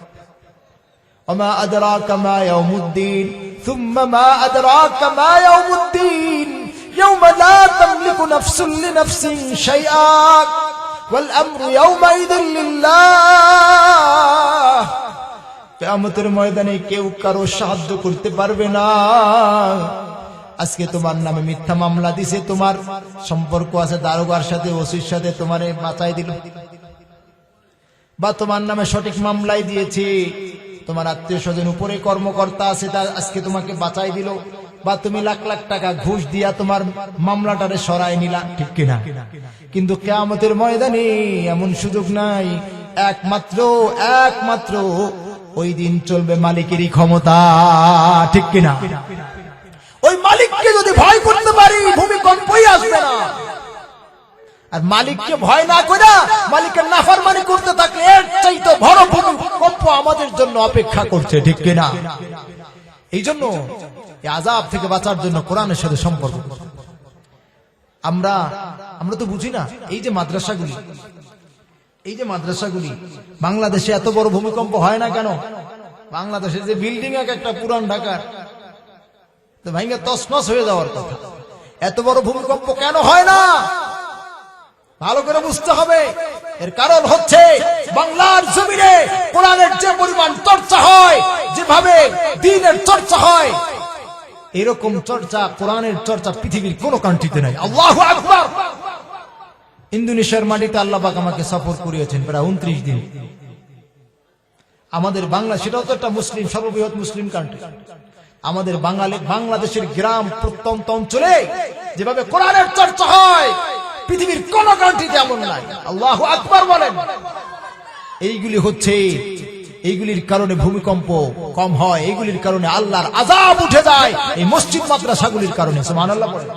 ওমা আদরাকা মা ইয়াউমুদ্দিন সুম্মা মা আদরাকা মা ইয়াউমুদ্দিন ইয়াওমা লা তামলিকু নাফসুন লিনাফসিন শাইআ ওয়াল আমরু ইয়াওমাইযিন লিল্লাহ। কিয়ামতের ময়দানে কেউ কারো সাহায্য করতে পারবে না। আজকে তোমার নামে মিথ্যা মামলা দিছে, তোমার সম্পর্ক আছে দারোগার সাথে, ওসির সাথে, তোমারে বাঁচাই দিল, বা তোমার নামে সঠিক মামলাই দিয়েছে, তোমার আত্মীয় স্বজন উপরে কর্মকর্তা আছে, তা আজকে তোমাকে বাঁচাই দিল, বা তুমি লাখ লাখ টাকা ঘুষ দিয়া তোমার মামলাটারে সরাই নিলা, ঠিক কিনা? কিন্তু কিয়ামতের ময়দানে এমন সুযোগ নাই। একমাত্র ওই দিন চলবে মালিকেরই ক্ষমতা, ঠিক কিনা? ওই মালিককে যদি ভয় করতে পারি ভূমিকম্পই আসবে না। আর মালিককে ভয় না করে মালিকের নাফরমানি করতে থাকলে এর চাইতে বড় ভূমিকম্প আমাদের জন্য অপেক্ষা করছে, ঠিক কিনা? এই জন্য এই আযাব থেকে বাঁচার জন্য কোরআনের সাথে সম্পর্ক। আমরা তো বুঝি না এই যে মাদ্রাসাগুলি বাংলাদেশে এত বড় ভূমিকম্প হয় না কেন? বাংলাদেশে যে বিল্ডিং একটা পুরান ঢাকার তো ভাঙে তছনছ হয়ে যাওয়ার কথা, এত বড় ভূমিকম্প কেন হয় না? ভালো করে বুঝতে হবে। এর কারণ হচ্ছে বাংলার জমিনে কোরআনের যে পরিমাণ চর্চা হয়, যেভাবে দ্বীনের চর্চা হয়, এরকম চর্চা, কোরআনের চর্চা পৃথিবীর কোন কান্ট্রিতে নাই। আল্লাহু আকবার। ইন্দোনেশিয়ার মাটিতে আল্লাহ পাক আমাকে সফর করিয়েছেন প্রায় 29 দিন। আমাদের বাংলা, সেটাও তো একটা মুসলিম, সর্ববৃহৎ মুসলিম কান্ট্রি। আমাদের বাংলাদেশের গ্রাম প্রত্যন্ত অঞ্চলে যেভাবে কোরআনের চর্চা হয় পৃথিবীর কোন কান্ট্রিতে এমন নাই। আল্লাহু আকবার বলেন। এইগুলির কারণে ভূমিকম্প কম হয়, এইগুলির কারণে আল্লাহর আযাব উঠে যায়, এই মসজিদ মাদ্রাসাগুলির কারণে। সুবহানাল্লাহ বলেন।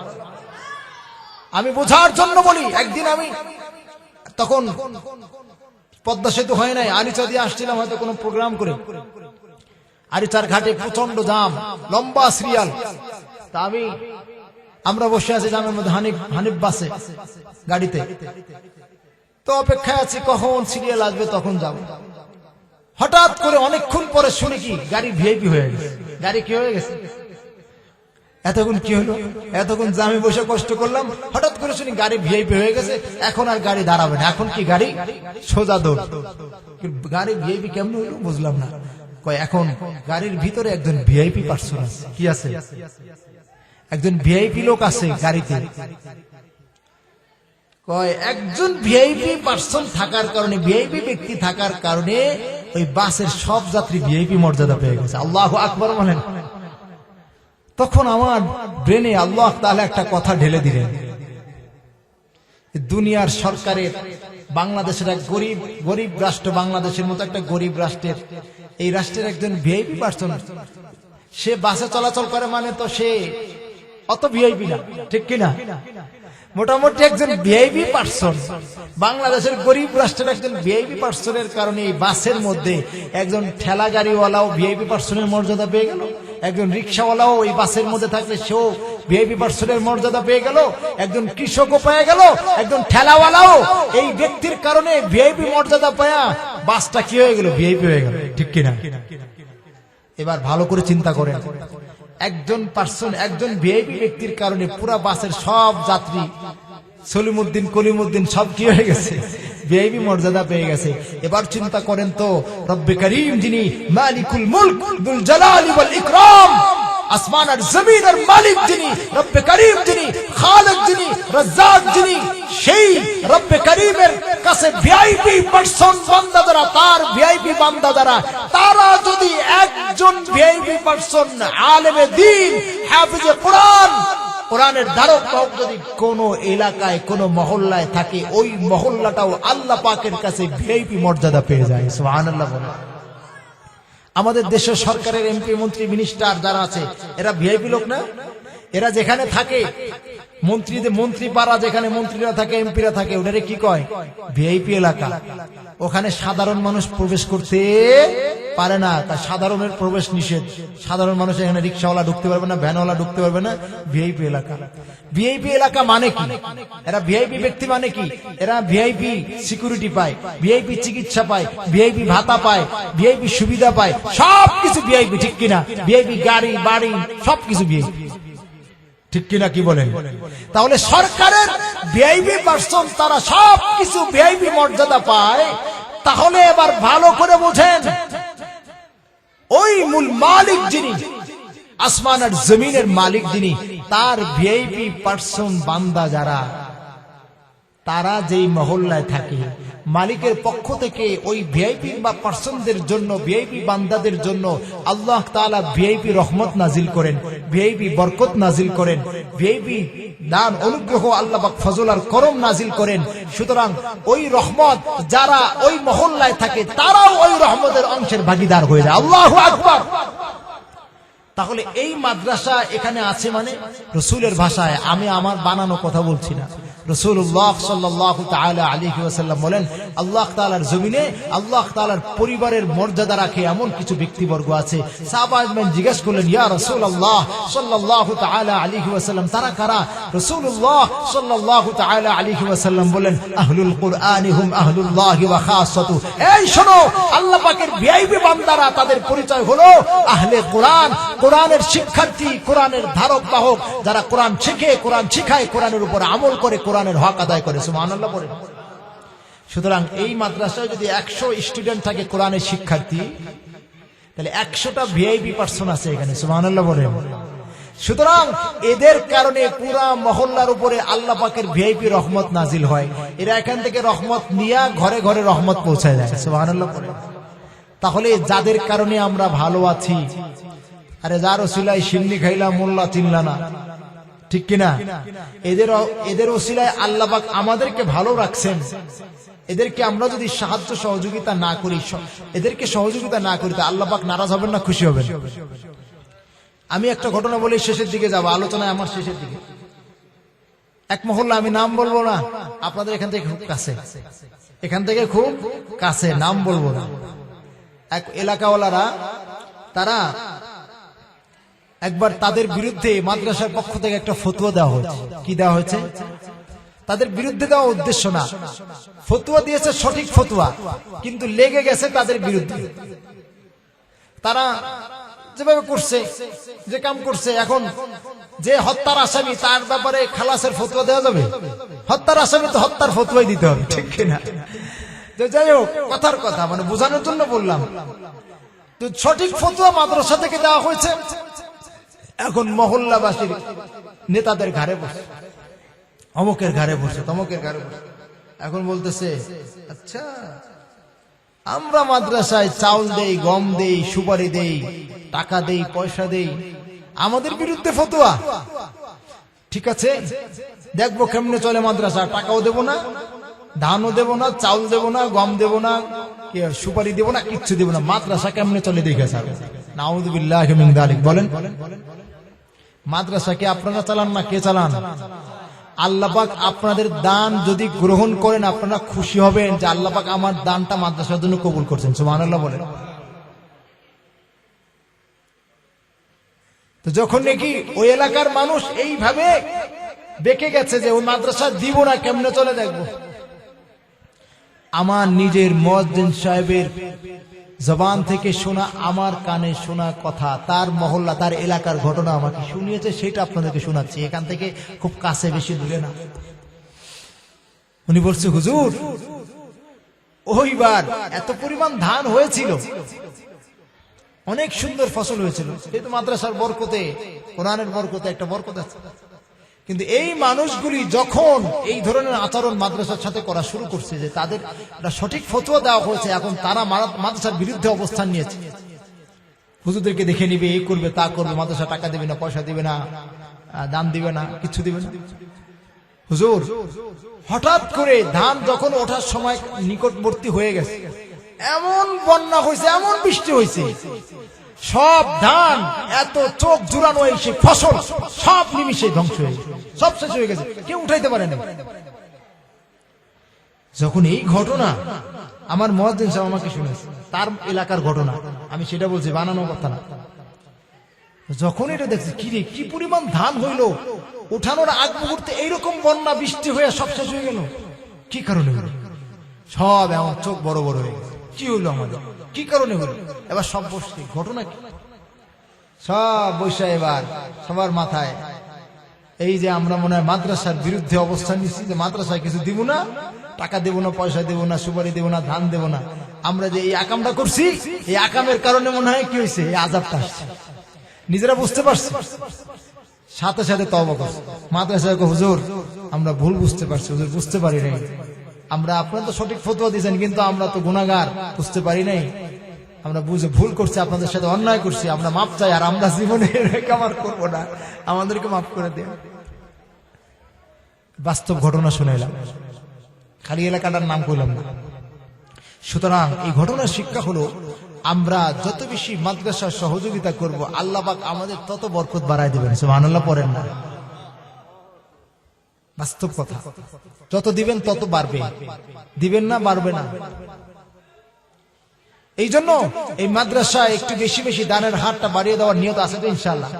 আমি বোঝার জন্য বলি, একদিন আমি তখন পদ্মা সেতু হয় নাই, আরিচা দিয়ে আসছিলাম হয়তো কোনো প্রোগ্রাম করে। আরিচার ঘাটে প্রচন্ড জাম, লম্বা সিরিয়াল। তা আমরা বসে আছি জামের মধ্যে, হানিফ বাসে গাড়িতে, তো অপেক্ষায় আছি কখন সিরিয়াল আসবে তখন যাব। হঠাৎ করে অনেকক্ষণ পরে শুনি কি গাড়ি ভিআইপি হয়ে গেছে। গাড়ি কি হয়ে গেছে? এতক্ষণ কি হলো? এতক্ষণ জামে বসে কষ্ট করলাম, হঠাৎ করে শুনি গাড়ি ভিআইপি হয়ে গেছে। এখন আর গাড়ি দাঁড়াবে না, এখন কি গাড়ি সোজা দৌড়। গাড়ি ভিআইপি কেমন হলো বুঝলাম না। কয় এখন গাড়ির ভিতরে একজন ভিআইপি পার্সন আছে। কি আছে? একজন ভিআইপি লোক আছে গাড়িতে। কয় একজন ভিআইপি পার্সন থাকার কারণে, ভিআইপি ব্যক্তি থাকার কারণে ওই বাসের সব যাত্রী ভিআইপি মর্যাদা পেয়ে গেছে। আল্লাহু আকবার বলেন। তখন আমার ব্রেনে আল্লাহ তাআলা একটা কথা ঢেলে দিলেন। দুনিয়ার সরকারের, বাংলাদেশের এক গরিব রাষ্ট্র, বাংলাদেশের মতো একটা গরিব রাষ্ট্রের, এই রাষ্ট্রের একজন ভিআইপি পার্সন, সে বাসে চলাচল করে মানে তো সে অত ভিআইপি না, ঠিক কিনা? মোটামুটি একজন ভিআইপি পার্সন, বাংলাদেশের গরিব রাষ্ট্রের একজন ভিআইপি পার্সনের কারণে এই বাসের মধ্যে একজন ঠেলা গাড়িওয়ালাও ভিআইপি পার্সনের মর্যাদা পেয়ে গেল, একজন রিক্সাওয়ালাও এই বাসের মধ্যে থাকলে সেও ভিআইপি পার্সনের মর্যাদা পেয়ে গেল, একজন কৃষকও পেয়ে গেল, একজন ঠেলাওয়ালাও এই ব্যক্তির কারণে ভিআইপি মর্যাদা পায়া বাসটা কি হয়ে গেল? ভিআইপি হয়ে গেল, ঠিক কিনা? এবার ভালো করে চিন্তা করেন, একজন পার্সন, একজন ভিআইপি ব্যক্তির কারণে পুরা বাসের সব যাত্রী সলিমউদ্দিন, কলিমউদ্দিন সব কি হয়ে গেছে? ভিআইপি মর্যাদা পেয়ে গেছে। এবার চিন্তা করেন তো, রব্বে করিম যিনি মালিকুল মুলক দুল জালালি ওয়াল ইকরাম, আসমান আর জমিনের মালিক যিনি, রব্বে করিম যিনি, খালিক যিনি, রাজ্জাক যিনি, সেই রব্বে করিমের কাছে ভিআইপি পার্সন বান্দা যারা, তার ভিআইপি বান্দা যারা, তারা যদি একজন ভিআইপি পার্সন আলেমে দ্বীন, হাফিজে কোরআন, কোরআনের ধারক বাহক যদি কোন এলাকায়, কোন মহল্লায় থাকে, ওই মহল্লাটাও আল্লাহ পাকের কাছে ভিআইপি মর্যাদা পেয়ে যায়। সুবহানাল্লাহ বলেন। আমাদের দেশের সরকারের এমপি, মন্ত্রী, মিনিস্টার যারা আছে, এরা ভিআইপি লোক না? এরা যেখানে থাকে, মন্ত্রী পাড়া যেখানে মন্ত্রীরা থাকে, এমপিরা থাকে, ওটারে কি কয়? ভিআইপি এলাকা। ওখানে সাধারণ মানুষ প্রবেশ করতে পারে না, তার সাধারণের প্রবেশ নিষেধ। সাধারণ মানুষ এখানে রিক্সাওয়ালা ঢুকতে পারবে না, ভ্যানওয়ালা ঢুকতে পারবে না। ভিআইপি এলাকা। ভিআইপি এলাকা মানে কি? এরা ভিআইপি ব্যক্তি মানে কি? এরা ভিআইপি সিকিউরিটি পায়, ভিআইপি চিকিৎসা পায়, ভিআইপি ভাতা পায়, ভিআইপি সুবিধা পায়, সবকিছু ভিআইপি, ঠিক কিনা? ভিআইপি গাড়ি বাড়ি সবকিছু ভিআইপি, ঠিক কিনা? কি বলেন? তাহলে সরকারের ভিআইপি পার্সন তারা সবকিছু ভিআইপি মর্যাদা পায়। তাহলে এবার ভালো করে বোঝেন, ওই মূল মালিক যিনি, আসমান আর জমিনের মালিক যিনি, তার ভিআইপি পার্সন বান্দা যারা, তারা যেই মহল্লায় থাকে মালিকের পক্ষ থেকে ওই ভিআইপি বা পার্সনদের জন্য, ভিআইপি বান্দাদের জন্য আল্লাহ তাআলা ভিআইপি রহমত নাজিল করেন, ভিআইপি বরকত নাজিল করেন, ভিআইপি দান অনুগ্রহ আল্লাহ পাক ফজল আর করম নাজিল করেন। সুতরাং ওই রহমত যারা ওই মহল্লায় থাকে তারাও ওই রহমতের অংশের ভাগীদার হয়ে যায়। আল্লাহু আকবার। তাহলে এই মাদ্রাসা এখানে আছে মানে রাসূলের ভাষায়, আমি আমার বানানো কথা বলছি না। রাসূলুল্লাহ সাল্লাল্লাহু তাআলা আলাইহি ওয়াসাল্লাম বলেন, আল্লাহ তাআলার জমিনে আল্লাহ তাআলার পরিবারের মর্যাদা রাখে এমন কিছু ব্যক্তিবর্গ আছে। সাহাবাগণ জিজ্ঞেস করলেন, ইয়া রাসূলুল্লাহ সাল্লাল্লাহু তাআলা আলাইহি ওয়াসাল্লাম, তারা কারা? রাসূলুল্লাহ সাল্লাল্লাহু তাআলা আলাইহি ওয়াসাল্লাম বলেন, আহলুল কুরআনি হুম আহলুল্লাহি ওয়া খাসাতু। এই শোনো, আল্লাহ পাকের ভিআইপি বান্দারা, তাদের পরিচয় হলো আহলে কোরআন, কোরআনের শিক্ষার্থী, কোরআনের ধারক বাহক, যারা কোরআন শিখে, কোরআন শিখায়, কোরআনের উপর আমল করে, কোরআনের হক আদায় করে। সুবহানাল্লাহ বলেন। সুতরাং এই মাদ্রাসায় যদি 100 স্টুডেন্ট থাকে কোরআনের শিক্ষার্থী, তাহলে 100টা ভিআইপি পার্সন আছে এখানে। সুবহানাল্লাহ বলেন। সুতরাং এদের কারণে পুরা মহল্লার উপরে আল্লাহ পাকের ভিআইপি রহমত নাজিল হয়। এরা এখান থেকে রহমত নিয়ে ঘরে ঘরে রহমত পৌঁছায় যায়। সুবহানাল্লাহ বলেন। তাহলে যাদের কারণে আমরা ভালো আছি, আরে যার ওসিলায় সিন্নি খাইলা মোল্লা চিনলা না, ঠিক কিনা? এদের ওসিলায় আল্লাহ পাক আমাদেরকে ভালো রাখছেন। এদেরকে আমরা যদি সাহায্য সহযোগিতা না করি, এদেরকে সহযোগিতা না করি, তা আল্লাহ পাক নারাজ হবেন না খুশি হবেন? আমি একটা ঘটনা বলে শেষের দিকে যাব, আলোচনায় আমার শেষের দিকে। এক মহল্লা, আমি নাম বলবো না, আপনাদের এখান থেকে খুব কাছে, এখান থেকে খুব কাছে, নাম বলবো না। এক এলাকাওয়ালারা, তারা একবার তাদের বিরুদ্ধে মাদ্রাসার পক্ষ থেকে একটা ফতোয়া দেওয়া হয়েছে। কি দেওয়া হয়েছে? তাদের বিরুদ্ধে দেওয়া উদ্দেশ্য না, ফতোয়া দিয়েছে সঠিক ফতোয়া, কিন্তু লেগে গেছে তাদের বিরুদ্ধে। তারা যেভাবে করছে, যে কাম করছে, এখন যে হত্যার আসামি তার ব্যাপারে খালাসের ফতোয়া দেওয়া যাবে? হত্যার আসামি তো হত্যার ফতোয়াই দিতে হবে, ঠিক কিনা? যাই হোক, কথার কথা, মানে বোঝানোর জন্য বললাম। তো সঠিক ফতোয়া মাদ্রাসা থেকে দেওয়া হয়েছে। এখন মহল্লাবাসীর নেতাদের ঘাড়ে বসে, অমুকের ঘাড়ে বসে, তমুকের ঘাড়ে বসে, এখন বলতেছে, আচ্ছা আমরা মাদ্রাসায় চাউল দেই, গম দেই, সুপারি দেই, টাকা দেই, পয়সা দেই, আমাদের বিরুদ্ধে ফতোয়া? ঠিক আছে, দেখবো কেমনে চলে মাদ্রাসা। টাকাও দেব না, ধানও দেব না, চাউল দেব না, গম দেব না, সুপারি দেব না, কিচ্ছু দেব না, মাদ্রাসা কেমনে চলে দেখে স্যার। নাউযুবিল্লাহি মিন যালিক। বলেন, মাদ্রাসা কে আপনারা চালান না কে চালান? আল্লাহ পাক আপনাদের দান যদি গ্রহণ করেন, আপনারা খুশি হবেন যে আল্লাহ পাক আমার দানটা মাদ্রাসার জন্য কবুল করছেন। সুবহানাল্লাহ বলেন। তো যখন নাকি ওই এলাকার মানুষ এইভাবে বেঁকে গেছে যে ওই মাদ্রাসা দিব না, কেমনে চলে দেখবো, আমার নিজের মুয়াজ্জিন সাহেবের জবান থেকে শোনা, আমার কানে শোনা কথা, তার মহল্লা, তার এলাকার ঘটনা আমাকে শুনিয়েছে, সেটা আপনাদেরকে শোনাচ্ছি। এখান থেকে খুব কাছে, বেশি দূরে না। উনি বলছে, হুজুর ওইবার এত পরিমাণ ধান হয়েছিল, অনেক সুন্দর ফসল হয়েছিল, এই তো মাদ্রাসার বরকতে, কোরআনের বরকতে একটা বরকত আছে। কিন্তু এই মানুষগুলি যখন এই ধরনের আচরণ মাদ্রাসার সাথে করা শুরু করছে, যে তাদের সঠিক ফতোয়া দেওয়া হয়েছে, এখন তারা মাদ্রাসার বিরুদ্ধে অবস্থান নিয়েছে। হুজুরদেরকে দেখে নিবে, এই করবে, তা করবে, মাদ্রাসা টাকা দিবে না, পয়সা দিবে না, দান দিবে না, কিছু দিবে না। হুজুর হঠাৎ করে ধান যখন ওঠার সময় নিকটবর্তী হয়ে গেছে, এমন বন্যা হয়েছে, এমন বৃষ্টি হয়েছে, সব ধান এত চোখ জুড়ানো এসে ফসল সব নিমিশে ধ্বংস হয়ে গেছে, সব শেষ হয়ে গেছে, কেউ উঠাইতে পারে না। যখন এই ঘটনা আমার মুয়াজ্জিন সাহেব আমাকে শুনেছে, তার এলাকার ঘটনা, আমি সেটা বলছি, বানানো কথা না। যখন এটা দেখছি, কি রে, কি পরিমাণ ধান হইলো, উঠানোর আগ মুহূর্তে এইরকম বন্যা বৃষ্টি হয়ে সব শেষ হয়ে গেল, কি কারণে হলো? সব এমন চোখ বড় বড় হয়ে গেছে, কি হইলো আমাদের, কি কারণে হলো? এবার সব বসছে, ঘটনা কি? সব বৈশা এবার সবার মাথায় এই যে আমরা মনে হয় মাদ্রাসার বিরুদ্ধে অবস্থান নিচ্ছি, যে মাদ্রাসায় কিছু দিব না, টাকা দেব না, পয়সা দেব না, সুপারি দেব না, ধান দেব না, আমরা যে এই আকামটা করছি, এই আকামের কারণে মনে হয় কি হয়েছে, এই আযাবটা আসছে। নিজেরা বুঝতে পারছি, সাথে সাথে তওবা করছে। মাদ্রাসায় হুজুর আমরা ভুল বুঝতে পারছি, হুজুর বুঝতে পারি নাই। আমরা আপনারা তো সঠিক ফতোয়া দিয়েছেন, কিন্তু আমরা তো গুনাহগার, বুঝতে পারি নাই, আমরা বুঝে ভুল করছি, আপনাদের সাথে অন্যায় করছি, আমরা মাপ চাই, আর আমরা জীবনে কামার করবো না, আমাদেরকে মাফ করে দেন। বাস্তব ঘটনা শুনাইলাম, খালি এলাকাটার নাম কইলাম না। সুতরাং এই ঘটনার শিক্ষা হলো, আমরা যত বেশি মাদ্রাসার সহযোগিতা করব, আল্লাহ পাক আমাদের তত বরকত বাড়ায় দিবেন। সুবহানাল্লাহ পড়েন না? বাস্তব কথা, যত দিবেন তত বাড়বে, দিবেন না বাড়বে না। এই জন্য এই মাদ্রাসায় একটু বেশি বেশি দানের হারটা বাড়িয়ে দেওয়ার নিয়ত আছে তো ইনশাআল্লাহ।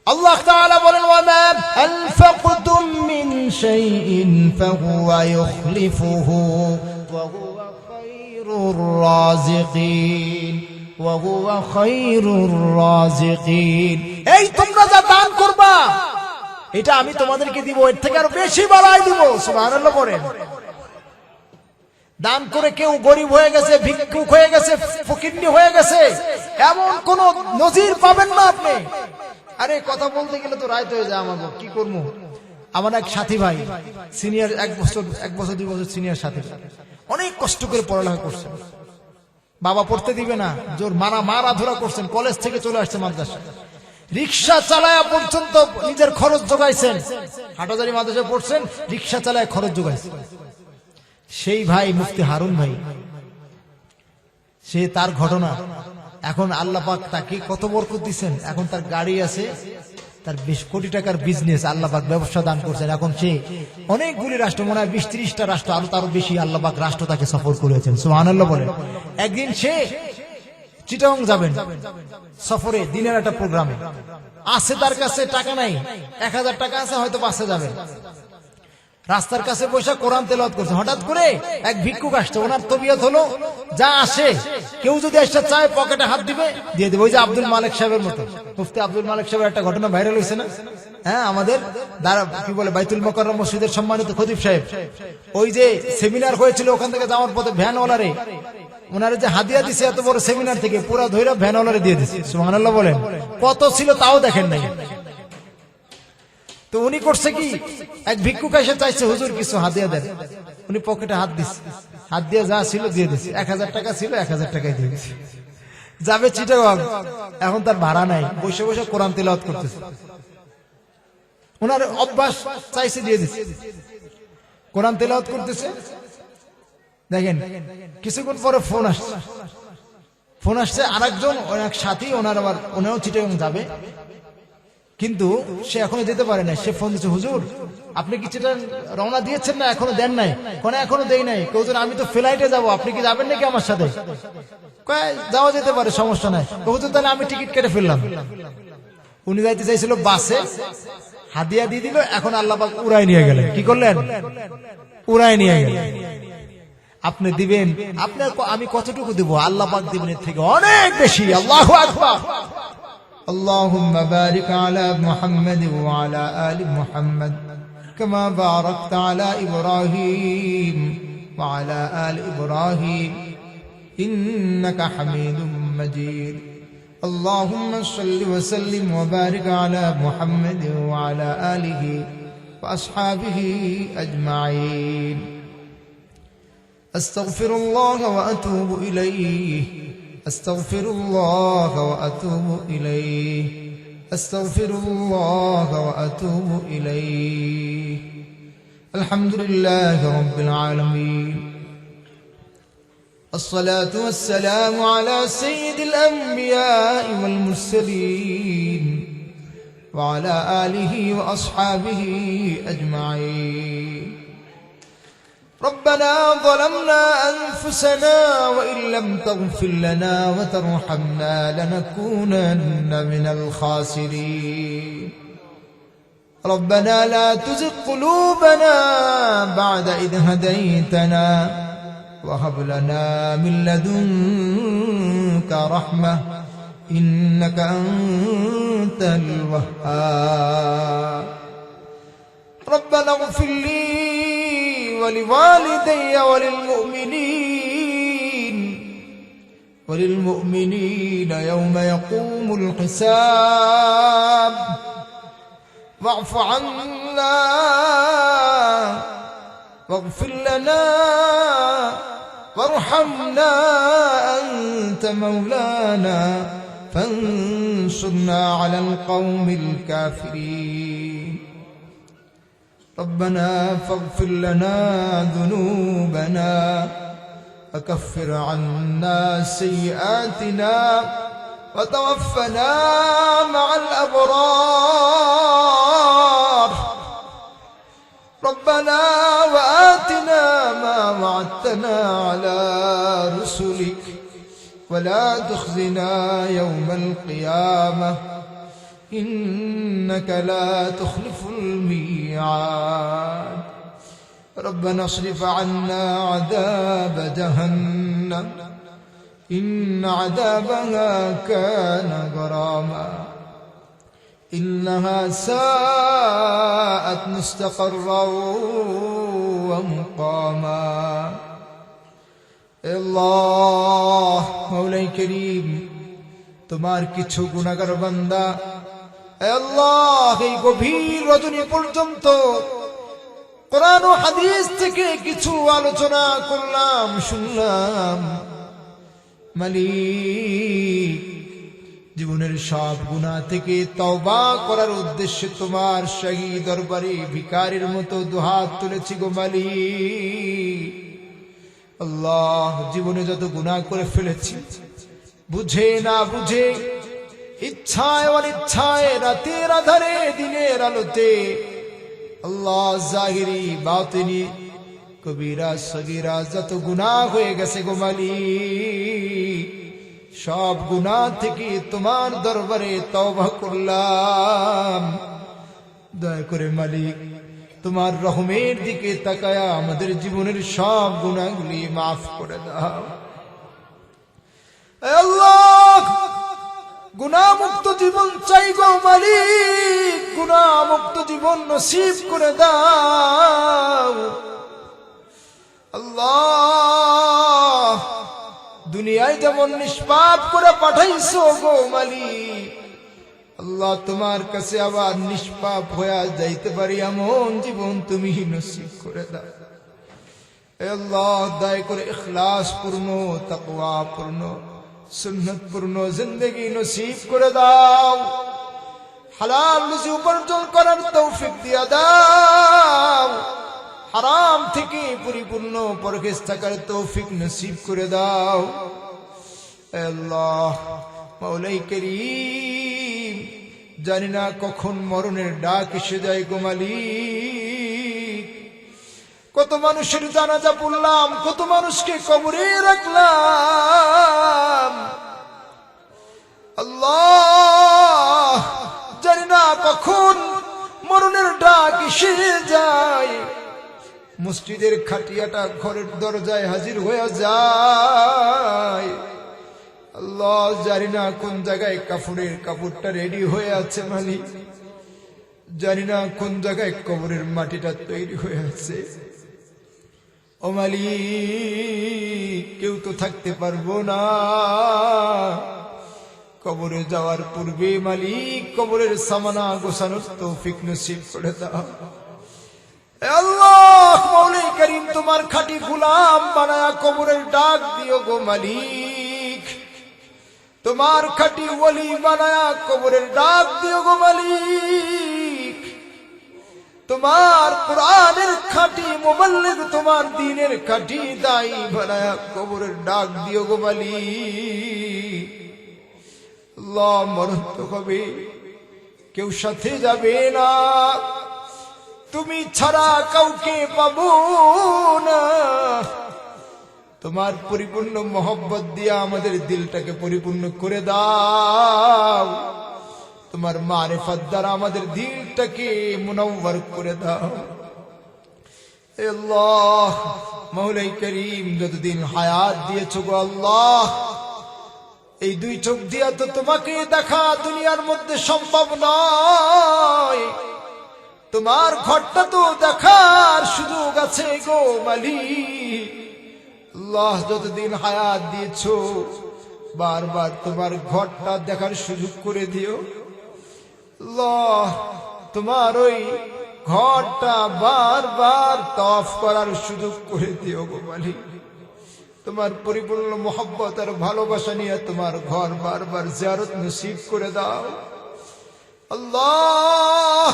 আল্লাহ তাআলা বলেন, ওয়ামা আনফাকতুম মিন শাইইন ফাহুয়া ইউখলিফুহু ওয়া হুয়া খায়রুর রাযিকিন ওয়া হুয়া খায়রুর রাযিকিন। এই তোমরা যা দান করবা, এটা আমি তোমাদেরকে দিব, এর থেকে আরো বেশি বাড়াই দিব। সুবহানাল্লাহ বলেন। দান করে কেউ গরিব হয়ে গেছে, ভিক্ষুক হয়ে গেছে, ফকিন্নি হয়ে গেছে, এমন কোন নজির পাবেন না আপনি। আরে কথা বলতে গেলে তো রাইত হয়ে যায়, আমার কি করবো। আমার এক সাথী ভাই, সিনিয়র, 1 বছর 2 বছর সিনিয়র সাথী, অনেক কষ্ট করে পড়ালেখা করছেন, বাবা পড়তে দিবে না, জোর মারা ধরা করছেন, কলেজ থেকে চলে আসছে মাদ্রাসা, রিক্সা চালায়া পর্যন্ত নিজের খরচ জোগাইছেন। হাটাজারি মাদ্রাসায় পড়ছেন, রিক্সা চালায় খরচ জোগাইছেন। সেই ভাই মুফতি হারুন ভাই, সে তার ঘটনা, এখন আল্লাহ পাক তাকে কত বরকত দিচ্ছেন। এখন তার গাড়ি আছে, তার 20 কোটি টাকার বিজনেস, আল্লাহ পাক ব্যবসা দান করছেন। এখন সে অনেকগুলি রাষ্ট্র, মনে হয় 20-30টা রাষ্ট্র, আরো তারও বেশি আল্লাহ পাক রাষ্ট্র তাকে সফর করেছেন। সুবহানাল্লাহ বলেন। একদিন সে চিটাগং যাবেন সফরে, দিনের একটা প্রোগ্রামে আছে, তার কাছে টাকা নাই, 1000 টাকা আছে, হয়তো বাসে যাবেন। রাস্তার কাছে বসে কোরআন তেলাওয়াত করছে, হঠাৎ করে এক ভিক্ষুক আসছে। ওনার তবিয়ত হলো, যা আসে কেউ যদি এসে চায় পকেটে হাত দিবে, দিয়ে দেবে। ওই যে আব্দুল মালিক সাহেবের মতো, মুফতি আব্দুল মালিক সাহেবের একটা ঘটনা ভাইরাল হয়েছে না? হ্যাঁ, আমাদের কি বলে বাইতুল মোকাররম মসজিদের সম্মানিত খতিব সাহেব, ওই যে সেমিনার হয়েছিল, ওখান থেকে যাওয়ার পথে ভ্যানওয়ালারে ওনারে যে হাদিয়া দিছে, এত বড় সেমিনার থেকে পুরা ধইরা ভ্যানওয়ালারে দিয়ে দিছে। সুবহানাল্লাহ বলেন। কত ছিল তাও দেখেন নাই। তো উনি করছে কি, এক ভিক্ষুক এসে চাইছে, হুজুর কিছু হাদিয়া দেন। উনি পকেটে হাত দিচ্ছে, হাত দিয়ে যা ছিল দিয়ে দিচ্ছে। 1000 টাকা ছিল, 1000 টাকাই দিয়ে দিচ্ছে। যাবে চিটাগং, এখন তার ভাড়া নাই, বসে বসে কোরআন তেলাওয়াত করতেছে। ওনার অভ্যাস, চাইছে দিয়ে দিচ্ছে, কোরআন তেলাওয়াত করতেছে। দেখেন কিছুক্ষণ পরে ফোন আসছে আরেকজন, এক সাথী ওনার, আবার ওনাও চিটাগং যাবে, কিন্তু সে এখনো যেতে পারে না। সে ফোন দিচ্ছে, হুজুর আপনি কি চিটাগং রওনা দিয়েছেন না? এখনো দেন নাই। কোন এখনো দেই নাই। হুজুর আমি তো ফ্লাইটে যাব, আপনি কি যাবেন নাকি আমার সাথে? কয় যাওয়া যেতে পারে, সমস্যা নাই। হুজুর তাহলে আমি টিকিট কেটে ফেললাম। উনি যাইতে চাইছিল বাসে, হাদিয়া দিয়ে দিল। এখন আল্লাহ পাক উড়াই নিয়ে গেলেন। কি করলেন? উড়াই নিয়ে গেলেন। আপনি দিবেন, আপনার আমি কতটুকু দিব? আল্লাহ পাক দিবেন এর থেকে অনেক বেশি। আল্লাহু আকবার। اللهم بارك على محمد وعلى آل محمد كما باركت على إبراهيم وعلى آل إبراهيم إنك حميد مجيد اللهم صل وسلم وبارك على محمد وعلى آله وأصحابه أجمعين أستغفر الله وأتوب إليه أستغفر الله وأتوب إليه أستغفر الله وأتوب إليه الحمد لله رب العالمين الصلاة والسلام على سيد الأنبياء والمرسلين وعلى آله وأصحابه أجمعين ربنا ظلمنا أنفسنا وإن لم تغفر لنا وترحمنا لنكونن من الخاسرين ربنا لا تزغ قلوبنا بعد إذ هديتنا وهب لنا من لدنك رحمة إنك أنت الوهاب ربنا اغفر لي ولوالدي وللمؤمنين يوم يقوم الحساب واعف عنا واغفر لنا وارحمنا أنت مولانا فانصرنا على القوم الكافرين ربنا فاغفر لنا ذنوبنا وكفر عنا سيئاتنا وتوفنا مع الأبرار ربنا وآتنا ما وعدتنا على رسلك ولا تخزنا يوم القيامة إنك لا تخلف الميعاد ربنا اصرف عنا عذاب جهنم إن عذابها كان غراما إنها ساءت مستقرا ومقاما আল্লাহ মওলাই করিম তোমার কিছু গুনাহগার বান্দা আল্লাহ এই গভীর রজনী পর্যন্ত কোরআন ও হাদিস থেকে কিছু আলোচনা করলাম শুনলাম মালিক জীবনের সব গুনাহ থেকে তওবা করার উদ্দেশ্যে তোমার শাহী দরবারে ভিখারির মতো দুহাত তুলেছি গো মালিক আল্লাহ জীবনে যত গুনাহ করে ফেলেছি বুঝে না বুঝে ইচ্ছায় অনিচ্ছায় রাতের আধারে দিনের আলোতে আল্লাহ জাহিরি বাতিনি কবিরা সগীরা যত গুনাহ হয়ে গেছে গো মালিক সব গুনাহ থেকে তোমার দরবারে তওবা করলাম দয়া করে মালিক তোমার রহমের দিকে তাকায়া আমাদের জীবনের সব গুনাহগুলি মাফ করে দাও আল্লাহ গুনাহ মুক্ত জীবন চাই গো মালিক গুনাহ মুক্ত জীবন নসিব করে দাও আল্লাহ দুনিয়ায় যেমন নিষ্পাপ করে পাঠাইছো গো মালিক আল্লাহ তোমার কাছে আবার নিষ্পাপ হয়ে যাইতে পারি এমন জীবন তুমি নসিব করে দাও আল্লাহ দয়া করে ইখলাস পূর্ণ তাকওয়া পূর্ণ সুন্নাত পূর্ণ জিন্দেগি নসিব করে দাও হালাল রুজি উপার্জন করার তৌফিক দিয়া দাও হারাম থেকে পরিপূর্ণ পরহেজ থাকার তৌফিক নসিব করে দাও আল্লাহ মওলাই করিম জানি না কখন মরণের ডাক এসে যায় গো মালিক কত মানুষের জানাজা পড়লাম কত মানুষকে কবরে রাখলাম আল্লাহ জানি না কখন মরণের ডাক এসে যায় মসজিদের খাটিয়াটা ঘরের দরজায় হাজির হয়ে যায় আল্লাহ জানি না কোন জায়গায় কাফনের কাপড়টা রেডি হয়ে আছে মালিক জানি না কোন জায়গায় কবরের মাটিটা তৈরি হয়ে আছে ও মালিক কেউ তো থাকতে পারবো না কবরে যাওয়ার পূর্বে মালিক কবরের সামানা গোছানোর তৌফিক নসিব করে দাও আল্লাহ মওলাই করিম তোমার খাঁটি গোলাম বানায়া কবরের ডাক দিও গো মালিক তোমার খাঁটি ওলি বানায়া কবরের ডাক দিও গো মালিক তোমার কোরআনের খাঁটি মুবাল্লিগ তোমার দ্বীনের খাঁটি দাঈ বানায়া কবরের ডাক দিও গো মালিক আল্লাহ মরণ তো হবে কেউ সাথে যাবে না তুমি ছাড়া কাউকে পাবো না তোমার পরিপূর্ণ মোহব্বত দিয়া আমাদের দিলটাকে পরিপূর্ণ করে দাও তোমার মারিফত দ্বারা আমাদের দিলটাকে মুনাওয়ার করে দাও হে আল্লাহ মওলাই করিম যতদিন হায়াত দিয়েছো গো আল্লাহ এই দুই চোখ দিয়া তো তোমাকে দেখা দুনিয়ার মধ্যে সম্ভব নয় তোমার ঘরটা তো দেখার সুযোগ আছে গো মালিক আল্লাহ যতদিন হায়াত দিয়েছো বারবার তোমার ঘরটা দেখার সুযোগ করে দিও আল্লাহ তোমার ওই ঘরটা বারবার তওয়াফ করার সুযোগ করে দিও গো মালিক। তোমার পরিপূর্ণ মোহব্বত আর ভালোবাসা নিয়ে তোমার ঘর বারবার জিয়ারত নসিব করে দাও আল্লাহ।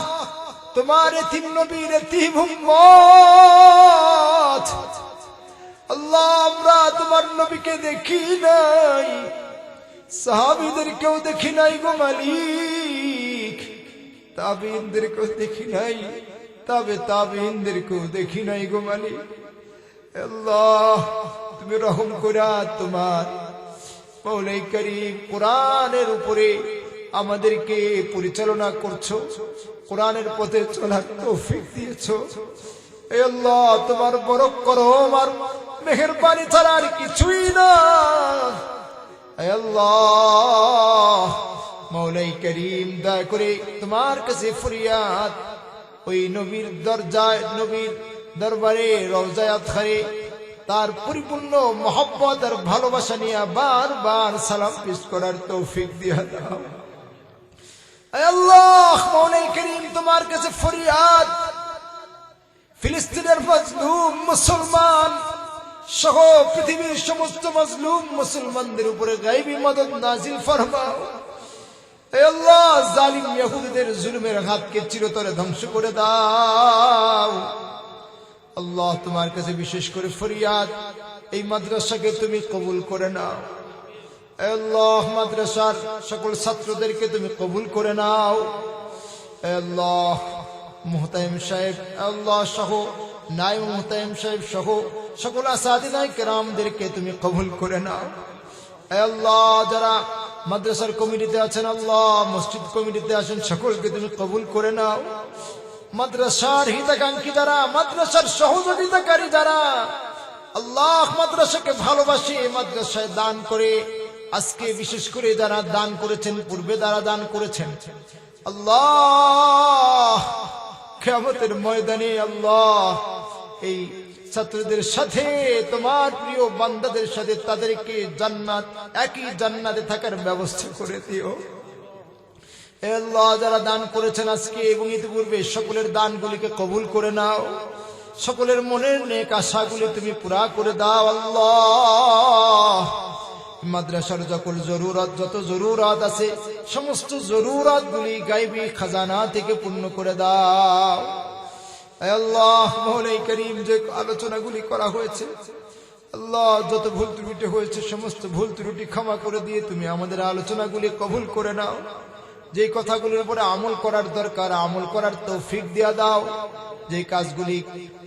তোমার এতিম নবীর এতিম উম্মত আল্লাহ, আমরা তোমার নবীকে দেখি নাই, সাহাবীদেরকেও দেখি নাই গো মালিক, তাবিঈনদেরকেও দেখি নাই, তাবিঈনদেরকেও দেখি নাই গো মালিক। আল্লাহ তুমি রহম করা তোমার মাওলাই করিম কোরআনের উপরে আমাদেরকে পরিচালনা করছো, কোরআনের পথে চলার তৌফিক দিয়েছো। হে আল্লাহ তোমার বরকত করম আর মেহেরবানি ছাড়া আর কিছুই না। হে আল্লাহ মাওলাই করিম দয়া করে তোমার কাছে ফরিয়াদ, ওই নবীর দরজায়, নবীর দরবারে রওজায়ে আতহারে তার পরিপূর্ণ মহব্বত আর ভালোবাসা নিয়ে বারবার সালাম পেশ করার তৌফিক দিয়া দাও। আয় আল্লাহ মাওলাই করিম তোমার কাছে ফরিয়াদ, ফিলিস্তিনের মাজলুম মুসলমান সহ পৃথিবীর সমস্ত মাজলুম মুসলমানদের উপরে গায়বী মদদ নাজিল ফরমাও। আয় আল্লাহ জালিম ইহুদিদের জুলুমের হাতকে চিরতরে ধ্বংস করে দাও। আল্লাহ তোমার কাছে বিশেষ করে ফরিয়াদ, এই মাদ্রাসাকে তুমি কবুল করে নাও। আল্লাহ মাদ্রাসার সকল ছাত্রদেরকে তুমি কবুল করে নাও। আল্লাহ মুহতামিম সাহেব আল্লাহ সহ, নায়েব মুহতামিম সাহেব সহ সকল আসাতিদায়ে কেরামদেরকে তুমি কবুল করে নাও। আল্লাহ যারা মাদ্রাসার কমিটিতে আছেন, আল্লাহ মসজিদ কমিটিতে আছেন, সকলকে তুমি কবুল করে নাও। মাদ্রাসার হিতাকাঙ্ক্ষী যারা, মাদ্রাসার সহযোগিতাকারী যারা আল্লাহ মাদ্রাসাকে ভালোবাসে, মাদ্রাসায় দান করে, আজকে বিশেষ করে যারা দান করেছেন, পূর্বে যারা দান করেছেন, আল্লাহ কিয়ামতের ময়দানে আল্লাহ এই ছাত্রদের সাথে, তোমার প্রিয় বান্দাদের সাথে তাদেরকে জান্নাত, একই জান্নাতে থাকার ব্যবস্থা করে দিও। আল্লাহ যারা দান করেছেন আজকে এবং ইতিপূর্বে, সকলের দানগুলিকে কবুল করে নাও, সকলের মনের নেক আশাগুলি তুমি পুরা করে দাও। আল্লাহ মাদ্রাসার যত জরুরত আছে সমস্ত জরুরতগুলি গায়বী খাজানা থেকে পূর্ণ করে দাও। আল্লাহ মাওলাই করিম যে আলোচনাগুলি করা হয়েছে, আল্লাহ যত ভুল ত্রুটি হয়েছে সমস্ত ভুল ত্রুটি ক্ষমা করে দিয়ে তুমি আমাদের আলোচনাগুলি কবুল করে নাও। যে কথাগুলির উপরে আমল করার দরকার আমল করার তৌফিক দিয়া দাও, যে কাজগুলি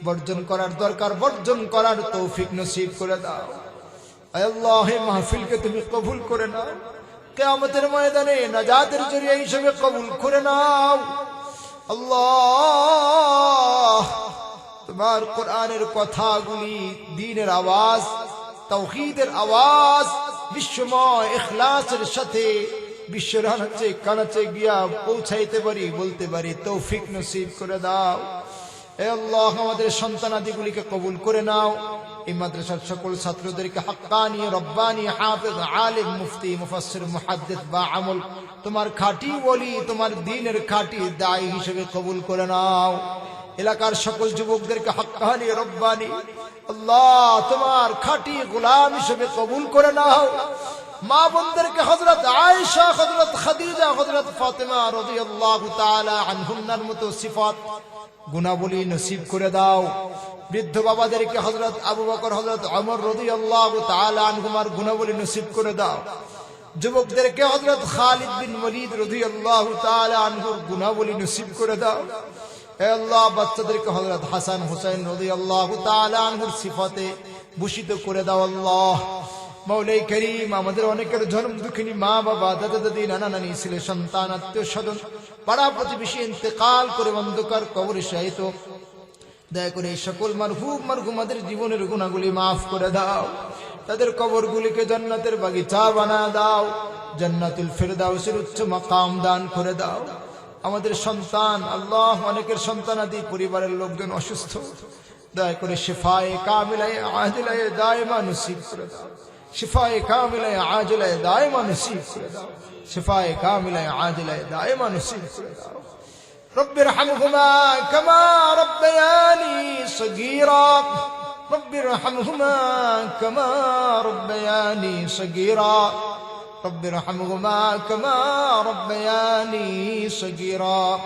বর্জন করার দরকার বর্জন করার তৌফিক নসিব করে দাও। আল্লাহ এই মাহফিলকে তুমি কবুল করে নাও, কিয়ামতের ময়দানে নাজাতের জরিয়া হিসেবে কবুল করে নাও। আল্লাহ তোমার কোরআনের কথাগুলি, দ্বীনের আওয়াজ, তাওহীদের আওয়াজ বিশ্বময় ইখলাসের সাথে বিশ্বের আনাচে কানাচে গিয়া পৌঁছাইতে পারি, বলতে পারি তৌফিক নসিব করে দাও। হে আল্লাহ আমাদের সন্তানাদিগুলিকে কবুল করে নাও। এই মাদ্রাসার সকল ছাত্রদেরকে হাক্কানি, রব্বানি, হাফেজ, আলিম, মুফতি, মুফাসসির, মুহাদ্দিস বা আমল তোমার খাঁটি ওলি, তোমার দ্বীনের খাঁটি দায়ী হিসেবে কবুল করে নাও। এলাকার সকল যুবকদেরকে হাক্কানি, রব্বানি আল্লাহ তোমার খাঁটি গোলাম হিসেবে কবুল করে নাও। মা বোনদেরকে হযরত আয়েশা, হযরত খাদিজা, হযরত ফাতেমা রাদিয়াল্লাহু তাআলা আনহুন্নার মতো সিফাত গুণাবলী নসিব করে দাও। বৃদ্ধ বাবাদেরকে হযরত আবু বকর, হযরত ওমর রাদিয়াল্লাহু তাআলা আনহুমার গুণাবলী নসিব করে দাও। যুবকদেরকে হযরত খালিদ বিন ওয়ালিদ রাদিয়াল্লাহু তাআলা আনহুর গুণাবলী নসিব করে দাও। হে আল্লাহ বাচ্চাদেরকে হযরত হাসান, হুসাইন রাদিয়াল্লাহু তাআলা আনহুর সিফাতে ভূষিত করে দাও। আল্লাহ মাওলাই করিম আমাদের অনেকের জন্ম দুঃখিনী মা বাবা, দাদা দাদি, নানা নানি, ছেলে সন্তান, আত্মীয় স্বজন, পাড়া প্রতিবেশী ইন্তেকাল করে অন্ধকার কবরে শায়িত, দয়া করে এই সকল মারহুম মারহুমাদের জীবনের গুনাহগুলি মাফ করে দাও। তাদের কবরগুলিকে জান্নাতের বাগিচা বানায় দাও, জান্নাতুল ফিরদাউসের উচ্চ মাকাম দান করে দাও। আমাদের সন্তান আল্লাহ, অনেকের সন্তানাদি পরিবারের লোকজন অসুস্থ, দয়া করে শিফায়ে কামিলায়ে আজিলায়ে দায়মা নসিব করে দাও। শিফায়ে কামিলায়ে আজিলায়ে দায়মা নসিব করে দাও। শিফায়ে কামিলায়ে আজিলায়ে দায়মা নসিব করে দাও। رب ارحمهما كما ربياني صغيرا رب ارحمهما كما ربياني صغيرا رب ارحمهما كما ربياني صغيرا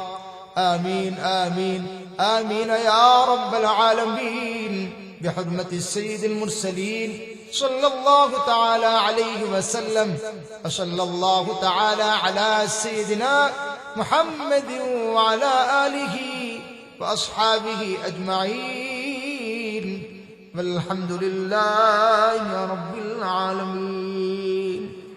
آمين آمين آمين يا رب العالمين بحرمة السيد المرسلين صلى الله تعالى عليه وسلم وصلى الله تعالى على سيدنا محمد وعلى آله وأصحابه أجمعين والحمد لله رب العالمين.